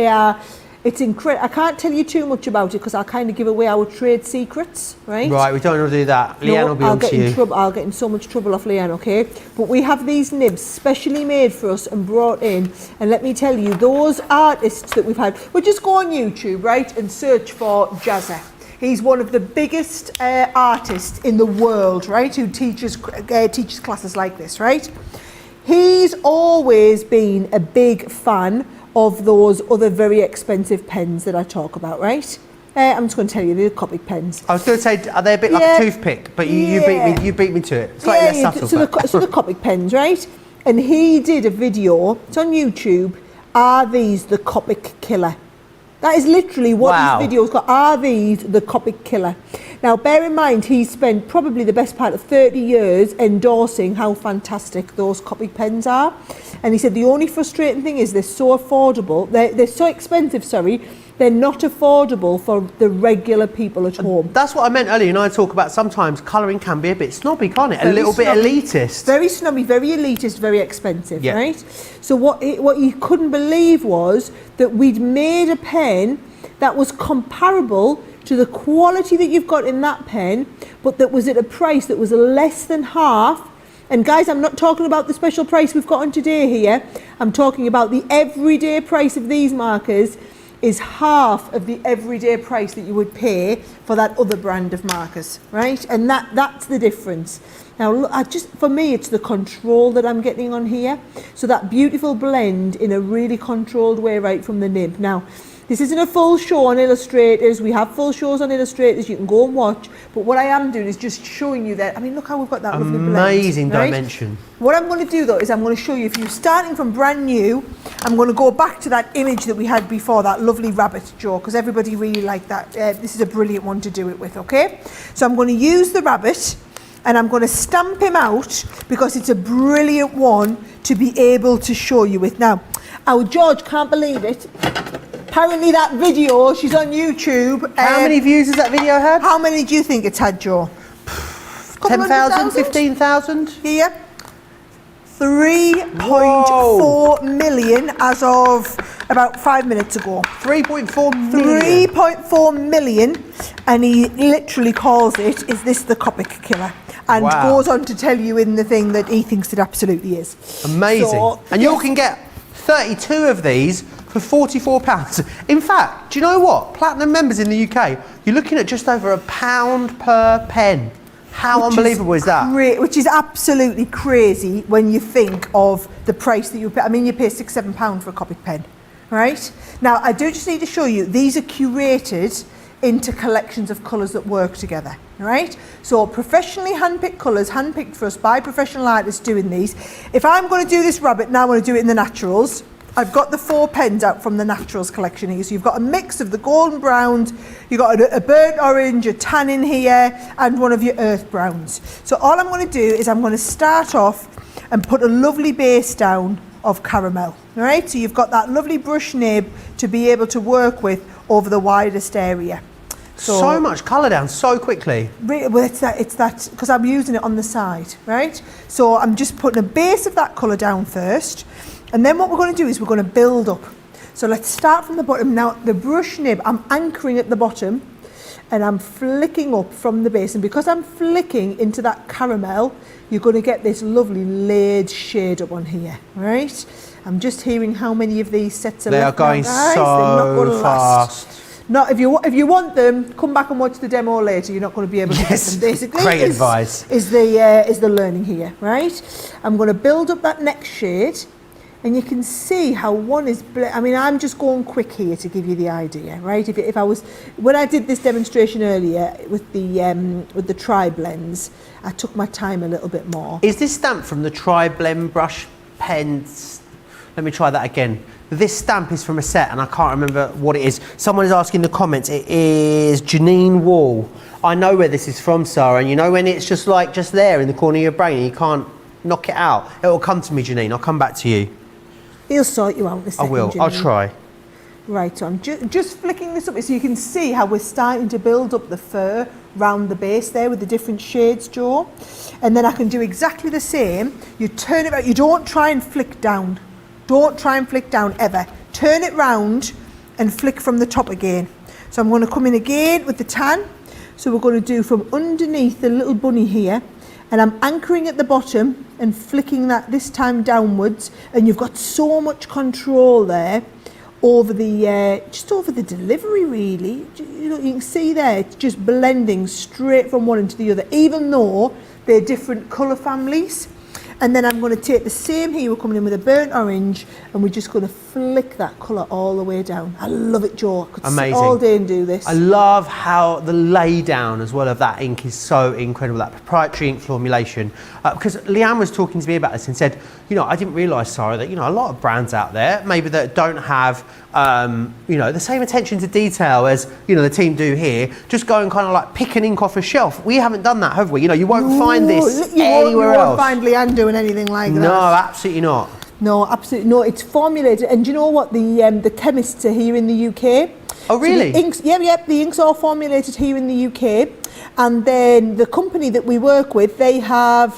It's incredible. I can't tell you too much about it because I'll kind of give away our trade secrets, right? Right, we don't want to do that. Leanne will be on to you. I'll get in so much trouble off Leanne, okay? But we have these nibs specially made for us and brought in. And let me tell you, those artists that we've had, well, just go on YouTube, right, and search for Jazza. He's one of the biggest artists in the world, right, who teaches classes like this, right? He's always been a big fan of those other very expensive pens that I talk about, right? I'm just going to tell you, the Copic pens. I was going to say, are they a bit like a toothpick? But you beat me to it. Slightly less subtle. So the Copic pens, right? And he did a video, it's on YouTube, are these the Copic killer? That is literally what his video's got. Are these the Copic killer? Now, bear in mind, he spent probably the best part of 30 years endorsing how fantastic those Copic pens are. And he said the only frustrating thing is they're so affordable, they're so expensive, sorry, they're not affordable for the regular people at home. That's what I meant earlier. You know, I talk about sometimes colouring can be a bit snobby, can't it? Very a little snobby, bit elitist. Very snobby, very elitist, very expensive, right? So what he couldn't believe was that we'd made a pen that was comparable to the quality that you've got in that pen, but that was at a price that was less than half. And guys, I'm not talking about the special price we've got on today here. I'm talking about the everyday price of these markers is half of the everyday price that you would pay for that other brand of markers, right? And that's the difference. Now, look, for me, it's the control that I'm getting on here. So that beautiful blend in a really controlled way right from the nib. Now, this isn't a full show on Illustrators. We have full shows on Illustrators. You can go and watch. But what I am doing is just showing you that. I mean, look how we've got that lovely blend. Amazing dimension. What I'm going to do, though, is I'm going to show you, if you're starting from brand new, I'm going to go back to that image that we had before, that lovely rabbit, Joe, because everybody really liked that. This is a brilliant one to do it with, okay? So I'm going to use the rabbit, and I'm going to stamp him out, because it's a brilliant one to be able to show you with. Now, our George can't believe it. Apparently that video, she's on YouTube. How many views has that video had? How many do you think it's had, Joe? 10,000, 15,000? Here. 3.4 million as of about 5 minutes ago. 3.4 million? 3.4 million, and he literally calls it, is this the Copic killer? And goes on to tell you in the thing that he thinks it absolutely is. Amazing. So, and you can get 32 of these for £44. In fact, do you know what? Platinum members in the UK, you're looking at just over £1 per pen. How unbelievable is that? Which is absolutely crazy when you think of the price that you pay. I mean, you pay £6-7 for a Copic pen, right? Now, I do just need to show you, these are curated into collections of colours that work together, right? So professionally handpicked colours, handpicked for us by professional artists doing these. If I'm going to do this rabbit, now I'm going to do it in the naturals. I've got the 4 pens out from the Naturals collection here. So you've got a mix of the golden browns, you've got a burnt orange, a tan in here, and one of your earth browns. So all I'm going to do is I'm going to start off and put a lovely base down of caramel. All right, so you've got that lovely brush nib to be able to work with over the widest area. So much colour down so quickly. Well, it's that because I'm using it on the side, right? So I'm just putting a base of that colour down first. And then what we're going to do is we're going to build up. So let's start from the bottom. Now, the brush nib, I'm anchoring at the bottom and I'm flicking up from the base. And because I'm flicking into that caramel, you're going to get this lovely layered shade up on here, right? I'm just hearing how many of these sets are left. They are going now, so They're not going to fast. Last. Not if you want them, come back and watch the demo later. You're not going to be able to get them. Basically, great advice. Is the learning here, right? I'm going to build up that next shade. And you can see how one is, I mean, I'm just going quick here to give you the idea, right? If I was, when I did this demonstration earlier with the tri-blends, I took my time a little bit more. Is this stamp from the tri-blend brush pens? Let me try that again. This stamp is from a set and I can't remember what it is. Someone is asking in the comments, it is Janine Wall. I know where this is from, Sarah, and you know when it's just like, just there in the corner of your brain and you can't knock it out? It will come to me, Janine, I'll come back to you. He'll sort you out in a second. I will. Jimmy. I'll try. Right, so I'm just flicking this up so you can see how we're starting to build up the fur round the base there with the different shades, Joe. And then I can do exactly the same. You turn it out. You don't try and flick down. Don't try and flick down ever. Turn it round and flick from the top again. So I'm going to come in again with the tan. So we're going to do from underneath the little bunny here. And I'm anchoring at the bottom and flicking that this time downwards, and you've got so much control there over the just over the delivery really. You know, you can see there it's just blending straight from one into the other, even though they're different colour families. And then I'm going to take the same here, we're coming in with a burnt orange, and we're just going to flick that colour all the way down. I love it, Joe. I could sit all day and do this. I love how the lay down as well of that ink is so incredible, that proprietary ink formulation. Because Leanne was talking to me about this and said, you know, I didn't realise, Sarah, that, you know, a lot of brands out there, maybe that don't have, you know, the same attention to detail as, you know, the team do here, just go and kind of like pick an ink off a shelf. We haven't done that, have we? You know, you won't find this anywhere else. You won't find Leanne doing anything like that. No, absolutely not. No, absolutely no. It's formulated, and do you know what? The chemists are here in the UK. Oh, really? So the inks, the inks are formulated here in the UK, and then the company that we work with, they have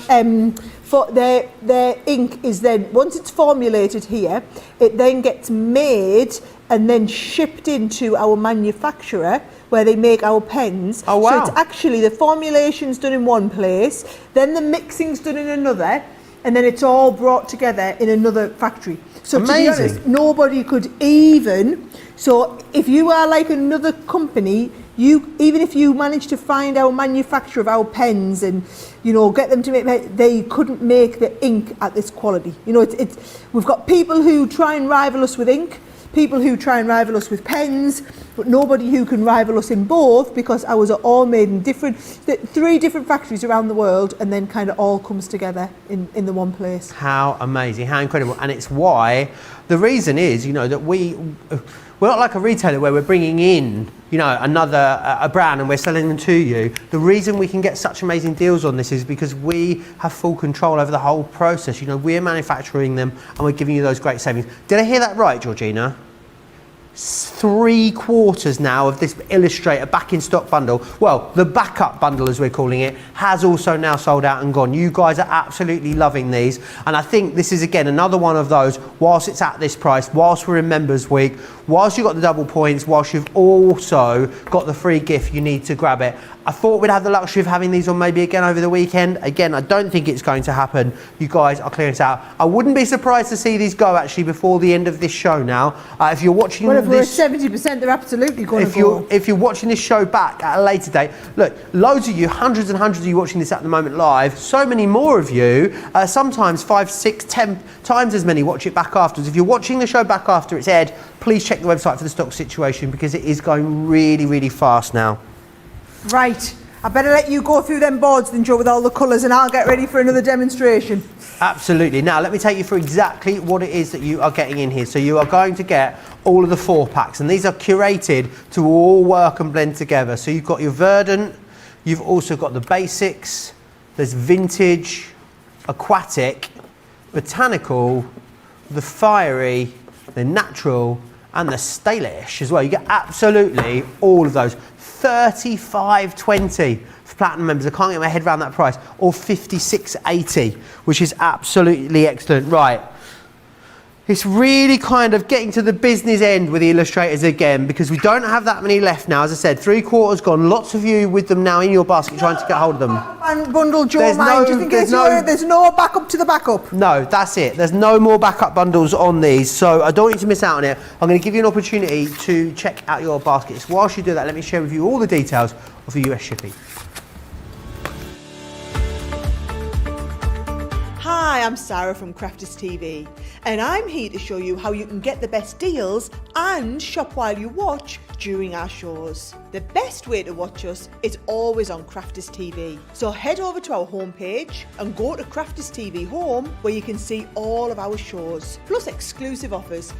for their ink is then, once it's formulated here, it then gets made and then shipped into our manufacturer where they make our pens. Oh, wow. So it's actually the formulation's done in one place, then the mixing's done in another, and then it's all brought together in another factory. So Amazing. to be honest, nobody could even, so if you are like another company, even if you manage to find our manufacturer of our pens and, you know, get them to make, they couldn't make the ink at this quality. You know, we've got people who try and rival us with ink, people who try and rival us with pens, but nobody who can rival us in both, because ours are all made in three different factories around the world, and then kind of all comes together in the one place. How amazing, how incredible. And it's why, the reason is, you know, that we're not like a retailer where we're bringing in, you know, a brand and we're selling them to you. The reason we can get such amazing deals on this is because we have full control over the whole process. You know, we're manufacturing them and we're giving you those great savings. Did I hear that right, Georgina? 3/4 now of this Illustrator back in stock bundle, well, the backup bundle as we're calling it, has also now sold out and gone. You guys are absolutely loving these, and I think this is again another one of those, whilst it's at this price, whilst we're in Members Week, whilst you've got the double points, whilst you've also got the free gift, you need to grab it. I thought we'd have the luxury of having these on maybe again over the weekend. Again, I don't think it's going to happen. You guys are clearing this out. I wouldn't be surprised to see these go actually before the end of this show now. If you're watching well, if we're at 70%, they're absolutely going to go. If you're watching this show back at a later date, look, loads of you, hundreds and hundreds of you watching this at the moment live, so many more of you, sometimes 5, 6, 10 times as many watch it back afterwards. If you're watching the show back after it's aired, please check the website for the stock situation because it is going really, really fast now. Right, I better let you go through them boards then, Joe, with all the colours, and I'll get ready for another demonstration. Absolutely. Now, let me take you through exactly what it is that you are getting in here. So you are going to get all of the 4 packs, and these are curated to all work and blend together. So you've got your Verdant, you've also got the basics, there's vintage, aquatic, botanical, the fiery, the natural, and the stylish as well. You get absolutely all of those. $35.20 for platinum members. I can't get my head around that price. Or $56.80, which is absolutely excellent. Right. It's really kind of getting to the business end with the Illustrators again because we don't have that many left now. As I said, 3/4 gone. Lots of you with them now in your basket trying to get hold of them. And bundle, Joe, mine, just in case there's no backup to the backup. No, that's it. There's no more backup bundles on these, so I don't want you to miss out on it. I'm going to give you an opportunity to check out your baskets. Whilst you do that, let me share with you all the details of the US shipping. Hi, I'm Sarah from Crafters TV, and I'm here to show you how you can get the best deals and shop while you watch during our shows. The best way to watch us is always on Crafters TV. So head over to our homepage and go to Crafters TV Home, where you can see all of our shows, plus exclusive offers,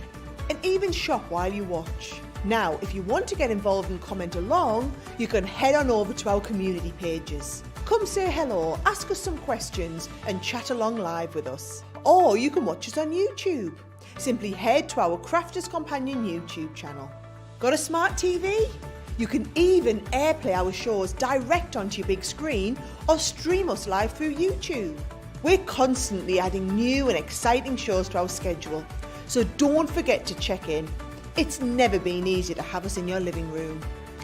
and even shop while you watch. Now, if you want to get involved and comment along, you can head on over to our community pages. Come say hello, ask us some questions and chat along live with us. Or you can watch us on YouTube. Simply head to our Crafters Companion YouTube channel. Got a smart TV? You can even airplay our shows direct onto your big screen or stream us live through YouTube. We're constantly adding new and exciting shows to our schedule, so don't forget to check in. It's never been easier to have us in your living room.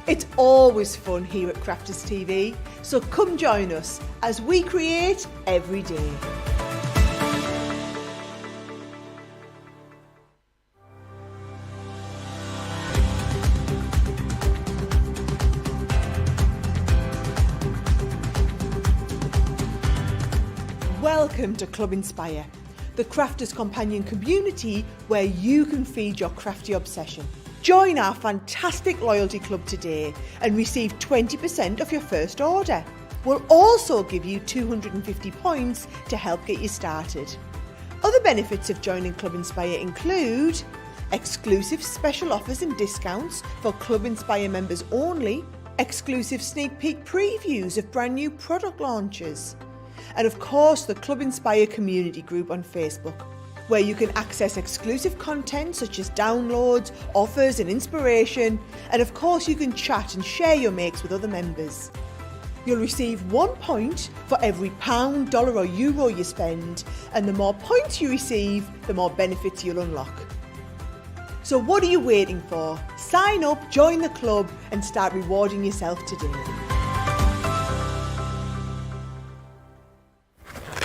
It's always fun here at Crafters TV, so come join us as we create every day. Welcome to Club Inspire, the crafters' companion community where you can feed your crafty obsession. Join our fantastic loyalty club today and receive 20% off your first order. We'll also give you 250 points to help get you started. Other benefits of joining Club Inspire include exclusive special offers and discounts for Club Inspire members only, exclusive sneak peek previews of brand new product launches, and of course the Club Inspire community group on Facebook, where you can access exclusive content such as downloads, offers and inspiration, and of course you can chat and share your makes with other members. You'll receive 1 point for every pound, dollar or euro you spend, and the more points you receive, the more benefits you'll unlock. So what are you waiting for? Sign up, join the club and start rewarding yourself today.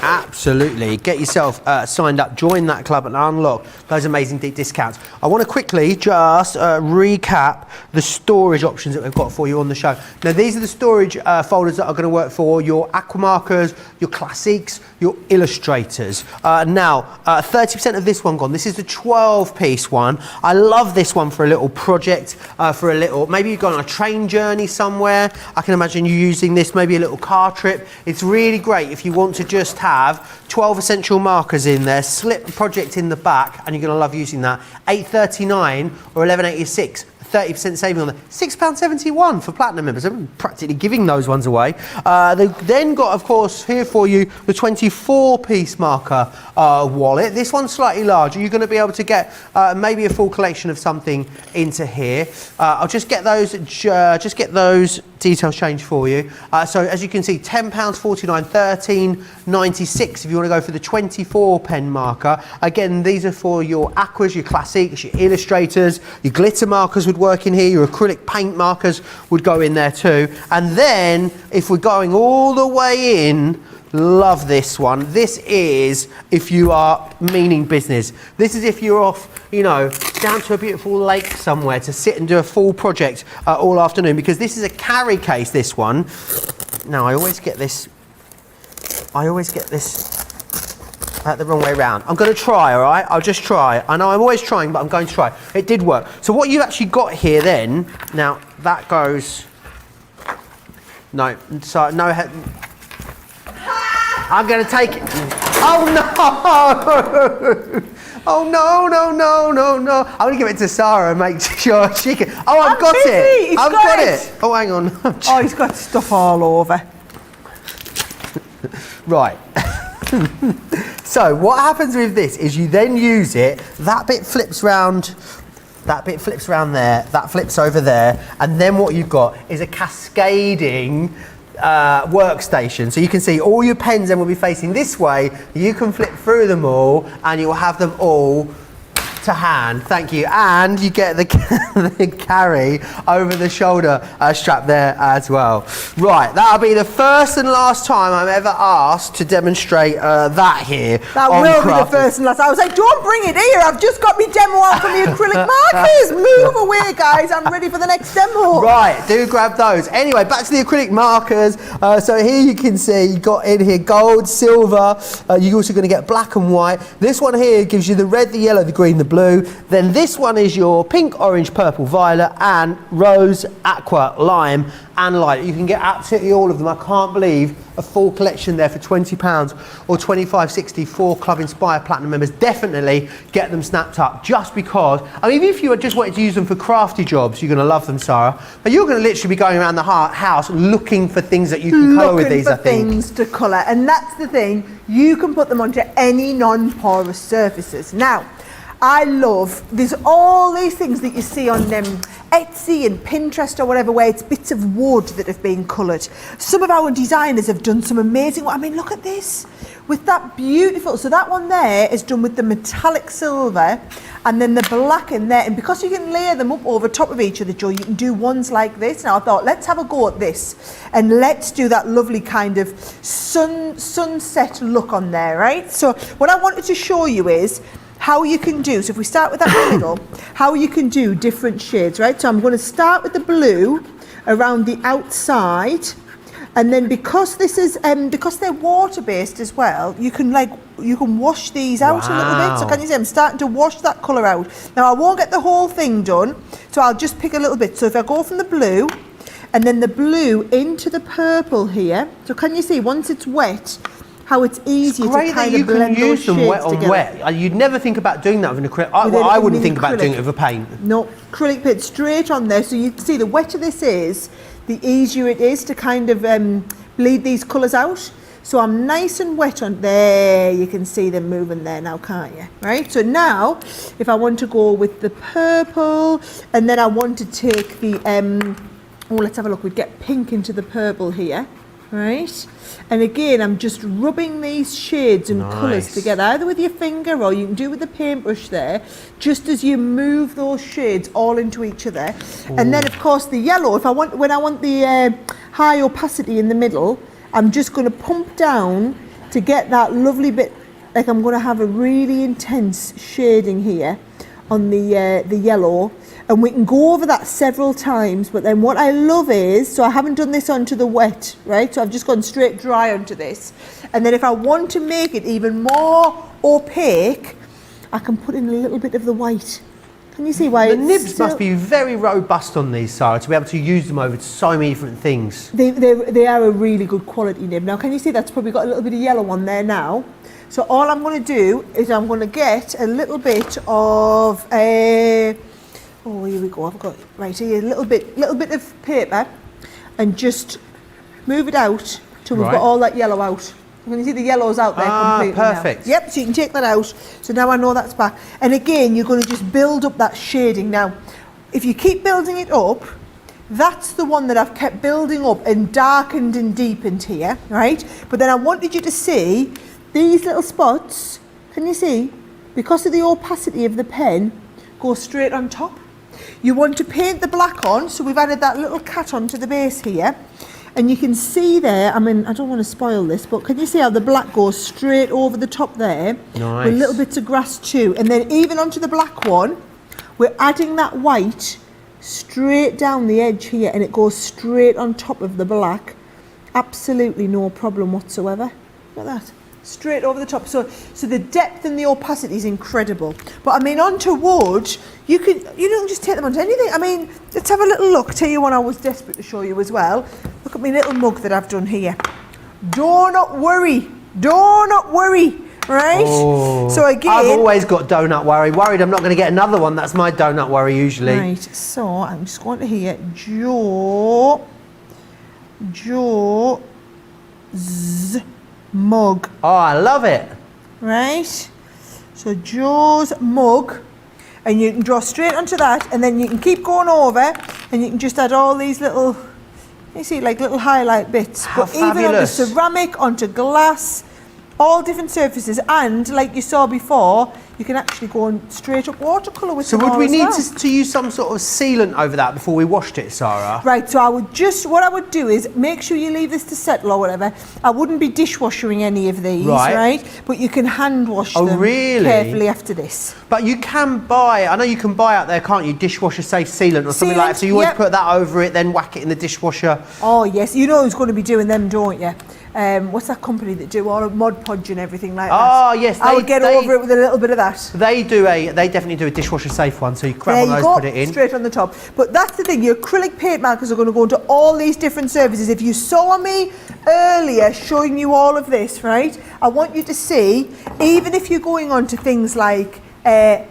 Absolutely. Get yourself signed up, join that club and unlock those amazing deep discounts. I want to quickly just recap the storage options that we've got for you on the show. Now, these are the storage folders that are going to work for your aqua markers, your classics, your illustrators. Now, 30% of this one gone. This is the 12-piece one. I love this one for a little project, for a little, maybe you've gone on a train journey somewhere. I can imagine you using this, maybe a little car trip. It's really great if you want to just have 12 essential markers in there, slip the project in the back, and you're going to love using that. $8.39 or $11.86. 30% saving on that. £6.71 for Platinum members. I'm practically giving those ones away. They've then got, of course, here for you, the 24-piece marker wallet. This one's slightly larger. You're going to be able to get maybe a full collection of something into here. I'll just get those details changed for you. So as you can see, £10.49, £13.96 if you want to go for the 24 pen marker. Again, these are for your aquas, your classics, your illustrators, your glitter markers would work in here, your acrylic paint markers would go in there too. And then if we're going all the way in, love this one. This is if you are meaning business. This is if you're off, you know, down to a beautiful lake somewhere to sit and do a full project all afternoon, because this is a carry case, this one. Now, I always get this the wrong way around. I'm going to try, all right? I'll just try. I know I'm always trying, but I'm going to try. It did work. So what you've actually got here then, now that goes, no, so no, I'm going to take it. Oh no! Oh no. I'm going to give it to Sarah and make sure she can. Oh, I've got it. I've got it. Oh, hang on. Oh, he's got stuff all over. Right. So what happens with this is you then use it, that bit flips round, that bit flips around there, that flips over there, and then what you've got is a cascading workstation. So you can see all your pens then will be facing this way. You can flip through them all and you'll have them all to hand. Thank you. And you get the carry over the shoulder strap there as well. Right, that'll be the first and last time I'm ever asked to demonstrate that here. That will be the first and last. I was like, don't bring it here. I've just got me demo out for the acrylic markers. Move away, guys. I'm ready for the next demo. Right, do grab those. Anyway, back to the acrylic markers. So here you can see you got in here gold, silver. You're also going to get black and white. This one here gives you the red, the yellow, the green, the blue. Then this one is your pink, orange, purple, violet, and rose, aqua, lime, and light. You can get absolutely all of them. I can't believe a full collection there for £20 or $25.60 for Club Inspire Platinum members. Definitely get them snapped up, just because, I mean, if you just wanted to use them for crafty jobs, you're going to love them, Sarah. But you're going to literally be going around the house looking for things that you can colour with these, I think. Looking for things to colour, and that's the thing. You can put them onto any non-porous surfaces. Now, I love, there's all these things that you see on Etsy and Pinterest or whatever, where it's bits of wood that have been coloured. Some of our designers have done some amazing, I mean, look at this, with that beautiful, so that one there is done with the metallic silver and then the black in there, and because you can layer them up over top of each other, Joe, you can do ones like this. Now I thought, let's have a go at this and let's do that lovely kind of sunset look on there, right? So what I wanted to show you is how you can do, so if we start with that middle, how you can do different shades, right? So I'm going to start with the blue around the outside, And then because this is because they're water based as well, you can wash these out a little bit. So can you see I'm starting to wash that colour out. Now I won't get the whole thing done, so I'll just pick a little bit. So if I go from the blue and then the blue into the purple here, so can you see once it's wet how it's easier to kind of blend those shades together? Great that you can use them wet on wet. You'd never think about doing that with an acrylic. I wouldn't think about doing it with a paint. No, acrylic paint straight on there. So you can see the wetter this is, the easier it is to kind of bleed these colours out. So I'm nice and wet on there. You can see them moving there now, can't you? Right. So now, if I want to go with the purple, and then I want to take the let's have a look. We'd get pink into the purple here. Right, and again I'm just rubbing these shades and colours together, either with your finger or you can do with the paintbrush there, just as you move those shades all into each other. Ooh. And then of course the yellow, when I want the high opacity in the middle, I'm just going to pump down to get that lovely bit, like I'm going to have a really intense shading here on the yellow. And we can go over that several times, but then what I love is, so I haven't done this onto the wet, right? So I've just gone straight dry onto this. And then if I want to make it even more opaque, I can put in a little bit of the white. Can you see why the nibs must be very robust on these, Sarah, to be able to use them over so many different things. They are a really good quality nib. Now, can you see that's probably got a little bit of yellow on there now? So all I'm going to do is I'm going to get a little bit of oh, here we go. I've got right here a little bit of paper, and just move it out till we've got all that yellow out. You can see the yellow's out there completely. Perfect. Now. Yep. So you can take that out. So now I know that's back. And again, you're going to just build up that shading. Now, if you keep building it up, that's the one that I've kept building up and darkened and deepened here, right? But then I wanted you to see these little spots. Can you see? Because of the opacity of the pen, go straight on top. You want to paint the black on, so we've added that little cat onto the base here. And you can see there, I mean, I don't want to spoil this, but can you see how the black goes straight over the top there? Nice. With little bits of grass too. And then even onto the black one, we're adding that white straight down the edge here, and it goes straight on top of the black. Absolutely no problem whatsoever. Look at that. Straight over the top. So the depth and the opacity is incredible. But I mean, onto wood, you don't just take them onto anything. I mean, let's have a little look. Tell you one I was desperate to show you as well. Look at my little mug that I've done here. Do not worry. Right? Oh, so again, I've always got donut worry. Worried I'm not going to get another one. That's my donut worry usually. Right. So I'm just going to here. Mug. Oh, I love it. Right. So Joe's mug, and you can draw straight onto that, and then you can keep going over, and you can just add all these little, you see, like little highlight bits. How but even fabulous. onto ceramic, onto glass, all different surfaces, and like you saw before, you can actually go on straight up watercolour with them. So would we need well. to use some sort of sealant over that before we washed it, Sarah? Right, so what I would do is make sure you leave this to settle or whatever. I wouldn't be dishwashing any of these, right? But you can hand wash them carefully after this. But you can buy, I know you can buy out there, can't you, dishwasher safe sealant or something like that. So you always put that over it, then whack it in the dishwasher. Oh yes, you know who's going to be doing them, don't you? What's that company that do all of Mod Podge and everything like that? Oh yes, I would get over it with a little bit of that. They definitely do a dishwasher safe one, so you grab one of those, put it in. Straight on the top. But that's the thing, your acrylic paint markers are going to go into all these different surfaces. If you saw me earlier showing you all of this, right, I want you to see, even if you're going on to things like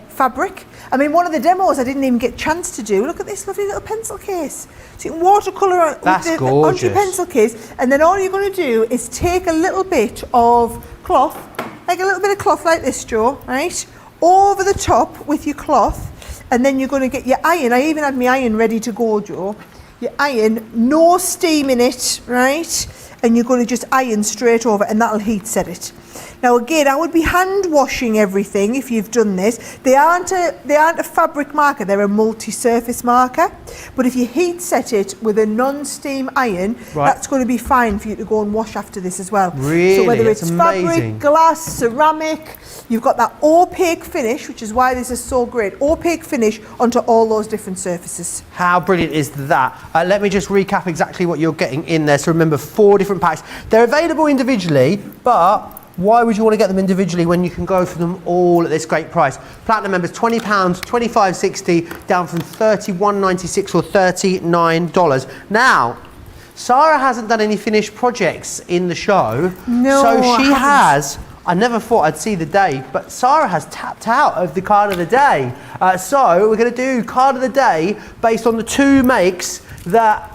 fabric. I mean, one of the demos I didn't even get a chance to do. Look at this lovely little pencil case. So you can watercolour onto your pencil case, and then all you're going to do is take a little bit of cloth, like a little bit of cloth like this, Joe, right, over the top with your cloth, and then you're going to get your iron. I even had my iron ready to go, Joe. Your iron, no steam in it, right, and you're going to just iron straight over, and that'll heat set it. Now again, I would be hand washing everything if you've done this. They aren't a fabric marker, they're a multi-surface marker. But if you heat set it with a non-steam iron, that's going to be fine for you to go and wash after this as well. Really? So whether it's That's fabric, amazing. glass, ceramic, you've got that opaque finish, which is why this is so great. Opaque finish onto all those different surfaces. How brilliant is that? Let me just recap exactly what you're getting in there. So remember, 4 different packs. They're available individually, but why would you want to get them individually when you can go for them all at this great price? Platinum members, £20, $25.60, down from $31.96 or $39. Now, Sarah hasn't done any finished projects in the show. No, so she I has. I never thought I'd see the day, but Sarah has tapped out of the card of the day. So we're going to do card of the day based on the 2 makes that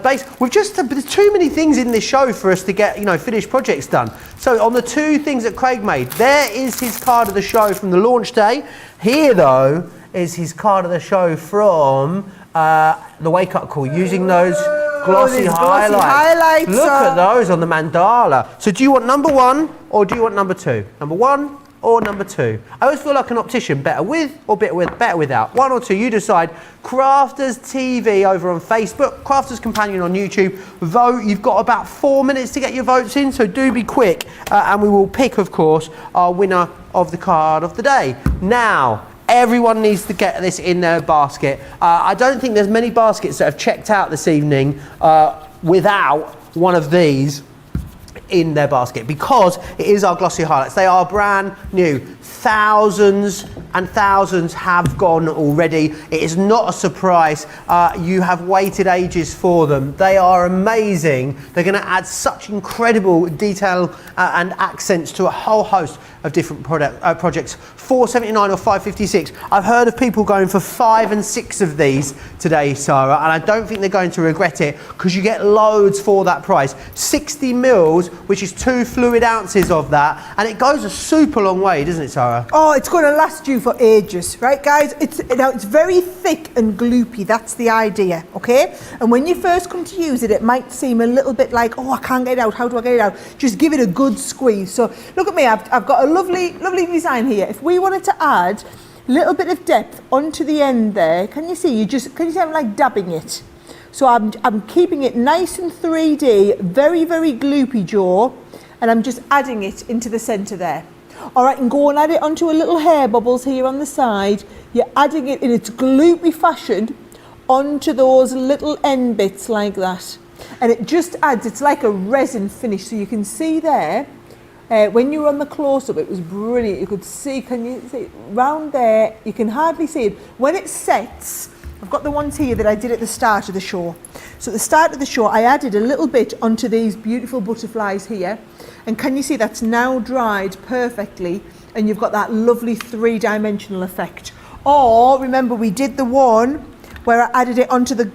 there's too many things in this show for us to get finished projects done. So on the 2 things that Craig made, there is his card of the show from the launch day. Here though is his card of the show from the wake up call, using those glossy highlights. Look at those on the mandala. So do you want number 1 or do you want number 2? Number 1 or number 2? I always feel like an optician, better with or better without. 1 or 2, you decide. Crafters TV over on Facebook, Crafters Companion on YouTube. Vote. You've got about 4 minutes to get your votes in, so do be quick. And we will pick, of course, our winner of the card of the day. Now, everyone needs to get this in their basket. I don't think there's many baskets that have checked out this evening without one of these in their basket, because it is our glossy highlights. They are brand new. Thousands and thousands have gone already. It is not a surprise. You have waited ages for them. They are amazing. They're going to add such incredible detail and accents to a whole host of different projects. $4.79 or $5.56. I've heard of people going for 5 and 6 of these today, Sarah, and I don't think they're going to regret it, because you get loads for that price. 60 mils, which is 2 fluid ounces of that, and it goes a super long way, doesn't it, Sarah? Oh, it's going to last you for ages, right, guys? It's very thick and gloopy. That's the idea, okay? And when you first come to use it, it might seem a little bit like, oh, I can't get it out. How do I get it out? Just give it a good squeeze. So look at me. I've got a lovely design here. If we wanted to add a little bit of depth onto the end there, can you see? Can you see I'm like dabbing it? So I'm keeping it nice and 3D, very, very gloopy, Joe, and I'm just adding it into the centre there. All right, and go and add it onto a little hair bubbles here on the side. You're adding it in its gloopy fashion onto those little end bits like that. And it just adds, it's like a resin finish. So you can see there, when you were on the close-up, it was brilliant. You could see, can you see, round there, you can hardly see it. When it sets, I've got the ones here that I did at the start of the show. So at the start of the show, I added a little bit onto these beautiful butterflies here. And can you see that's now dried perfectly, and you've got that lovely 3-dimensional effect. Or remember, we did the one where I added it onto the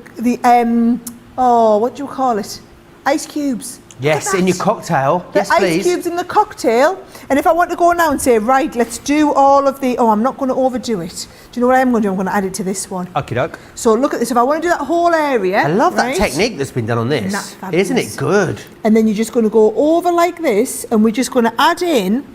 what do you call it? Ice cubes. Yes, in your cocktail. Yes, please. Ice cubes in the cocktail. And if I want to go now and say, right, let's do all of the... Oh, I'm not going to overdo it. Do you know what I'm going to do? I'm going to add it to this one. Okie doke. So look at this. If I want to do that whole area... I love that technique that's been done on this. That's fabulous. Isn't it good? And then you're just going to go over like this, and we're just going to add in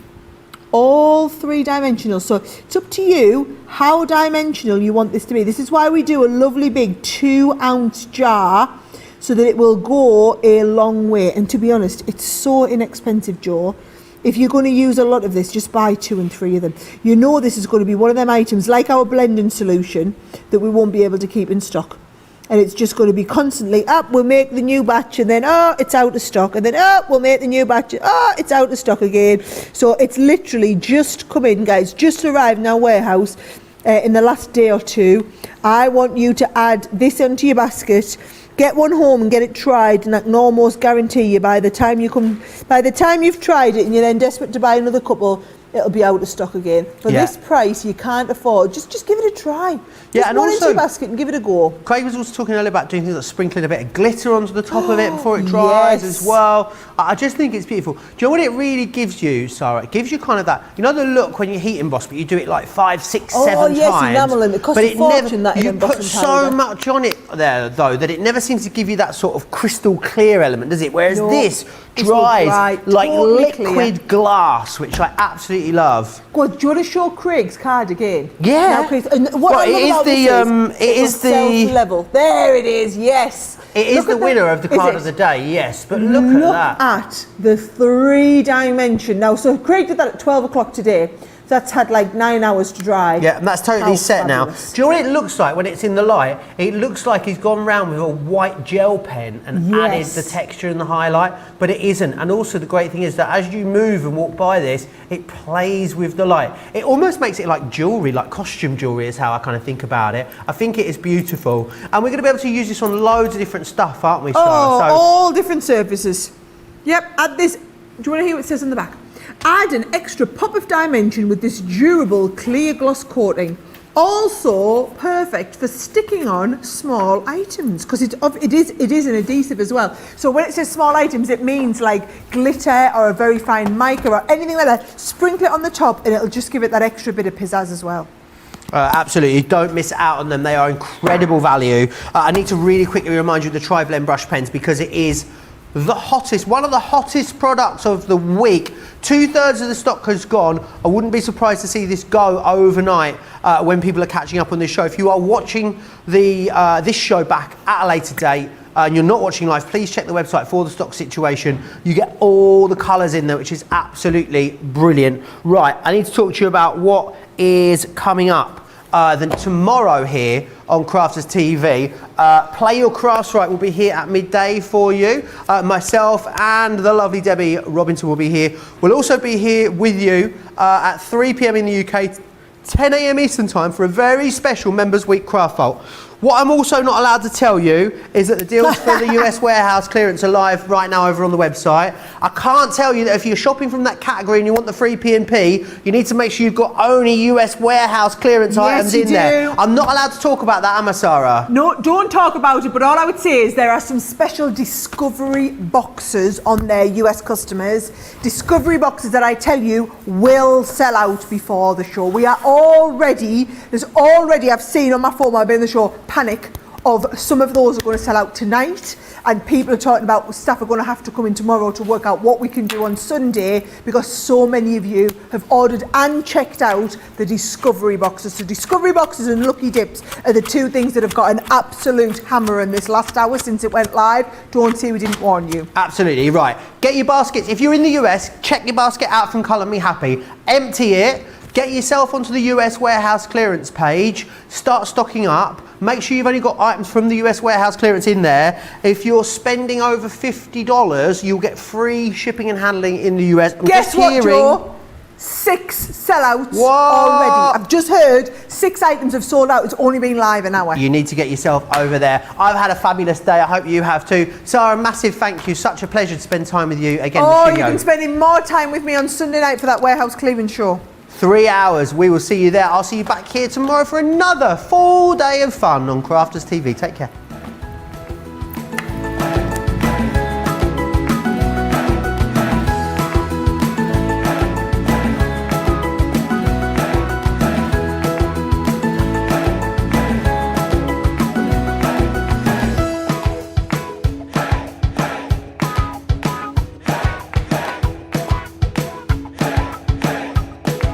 all 3-dimensional. So it's up to you how dimensional you want this to be. This is why we do a lovely big 2-ounce jar, so that it will go a long way. And to be honest, it's so inexpensive, Joe. If you're going to use a lot of this, just buy 2 and 3 of them. You know this is going to be one of them items, like our blending solution, that we won't be able to keep in stock. And it's just going to be constantly, we'll make the new batch, and then, it's out of stock. And then, we'll make the new batch, it's out of stock again. So it's literally just come in, guys, just arrived in our warehouse in the last day or 2. I want you to add this onto your basket. Get one home and get it tried, and I can almost guarantee you by the time you've tried it and you're then desperate to buy another couple, it'll be out of stock again. For Yeah. this price, you can't afford. Just give it a try. Yeah, Just and put it into also- your basket and give it a go. Craig was also talking earlier about doing things like sprinkling a bit of glitter onto the top of it before it dries Yes. as well. I just think it's beautiful. Do you know what it really gives you, Sarah? It gives you kind of that, you know the look when you heat emboss, but you do it like 5, 6, 7 yes, times. enamel, and it costs but a fortune, that you embossing put so powder. much on it there though that it never seems to give you that sort of crystal clear element, does it? Whereas No, this this will dries dry like totally liquid glass, which I absolutely love. Go on, do you want to show Craig's card again? Yeah. Now, Craig, and what Well, I love it is about the, this it is will the- self-level. There it is, yes. It is Look the at winner of the is card it? of the day, yes, but look at that. At the 3-dimension. Now, so Craig did that at 12 o'clock today. So that's had like 9 hours to dry. Yeah, and that's totally How set fabulous. now. Do you know what it looks like when it's in the light? It looks like he's gone round with a white gel pen and added Yes. the texture and the highlight, but it isn't. And also the great thing is that as you move and walk by this, it plays with the light. It almost makes it like jewellery, like costume jewellery is how I kind of think about it. I think it is beautiful. And we're going to be able to use this on loads of different stuff, aren't we, Sarah? Oh, So- all different surfaces. Yep, add this. Do you want to hear what it says on the back? Add an extra pop of dimension with this durable clear gloss coating. Also perfect for sticking on small items because it is an adhesive as well. So when it says small items, it means like glitter or a very fine mica or anything like that. Sprinkle it on the top and it'll just give it that extra bit of pizzazz as well. Absolutely, don't miss out on them. They are incredible value. I need to really quickly remind you of the Tri-Blend brush pens because it is the hottest, one of the hottest products of the week. 2/3 of the stock has gone. I wouldn't be surprised to see this go overnight when people are catching up on this show. If you are watching this show back at a later date, and you're not watching live, please check the website for the stock situation. You get all the colours in there, which is absolutely brilliant. Right, I need to talk to you about what is coming up. Then tomorrow here on Crafters TV, Play Your Crafts Right will be here at midday for you. Myself and the lovely Debbie Robinson will be here. We'll also be here with you at 3 p.m. in the UK, 10 a.m. Eastern time for a very special Members Week Craft Vault. What I'm also not allowed to tell you is that the deals for the US warehouse clearance are live right now over on the website. I can't tell you that if you're shopping from that category and you want the free P&P, you need to make sure you've got only US warehouse clearance items you in there. do. I'm not allowed to talk about that, am I, Sarah? No, don't talk about it, but all I would say is there are some special discovery boxes on their US customers. Discovery boxes that I tell you will sell out before the show. We are already, I've seen on my phone while I've been in the show, panic of some of those are going to sell out tonight, and people are talking about staff are going to have to come in tomorrow to work out what we can do on Sunday because so many of you have ordered and checked out the discovery boxes. So discovery boxes and Lucky Dips are the two things that have got an absolute hammer in this last hour since it went live. Don't say we didn't warn you. Absolutely, right. Get your baskets. If you're in the US, check your basket out from Colour Me Happy. Empty it. Get yourself onto the US warehouse clearance page. Start stocking up. Make sure you've only got items from the US warehouse clearance in there. If you're spending over $50, you'll get free shipping and handling in the US. Guess what, Joe? 6 sellouts What? already. I've just heard 6 items have sold out. It's only been live an hour. You need to get yourself over there. I've had a fabulous day. I hope you have too. Sarah, massive thank you. Such a pleasure to spend time with you again. Oh, in the you've studio. been spending more time with me on Sunday night for that warehouse clearance show. 3 hours. We will see you there. I'll see you back here tomorrow for another full day of fun on Crafters TV. Take care.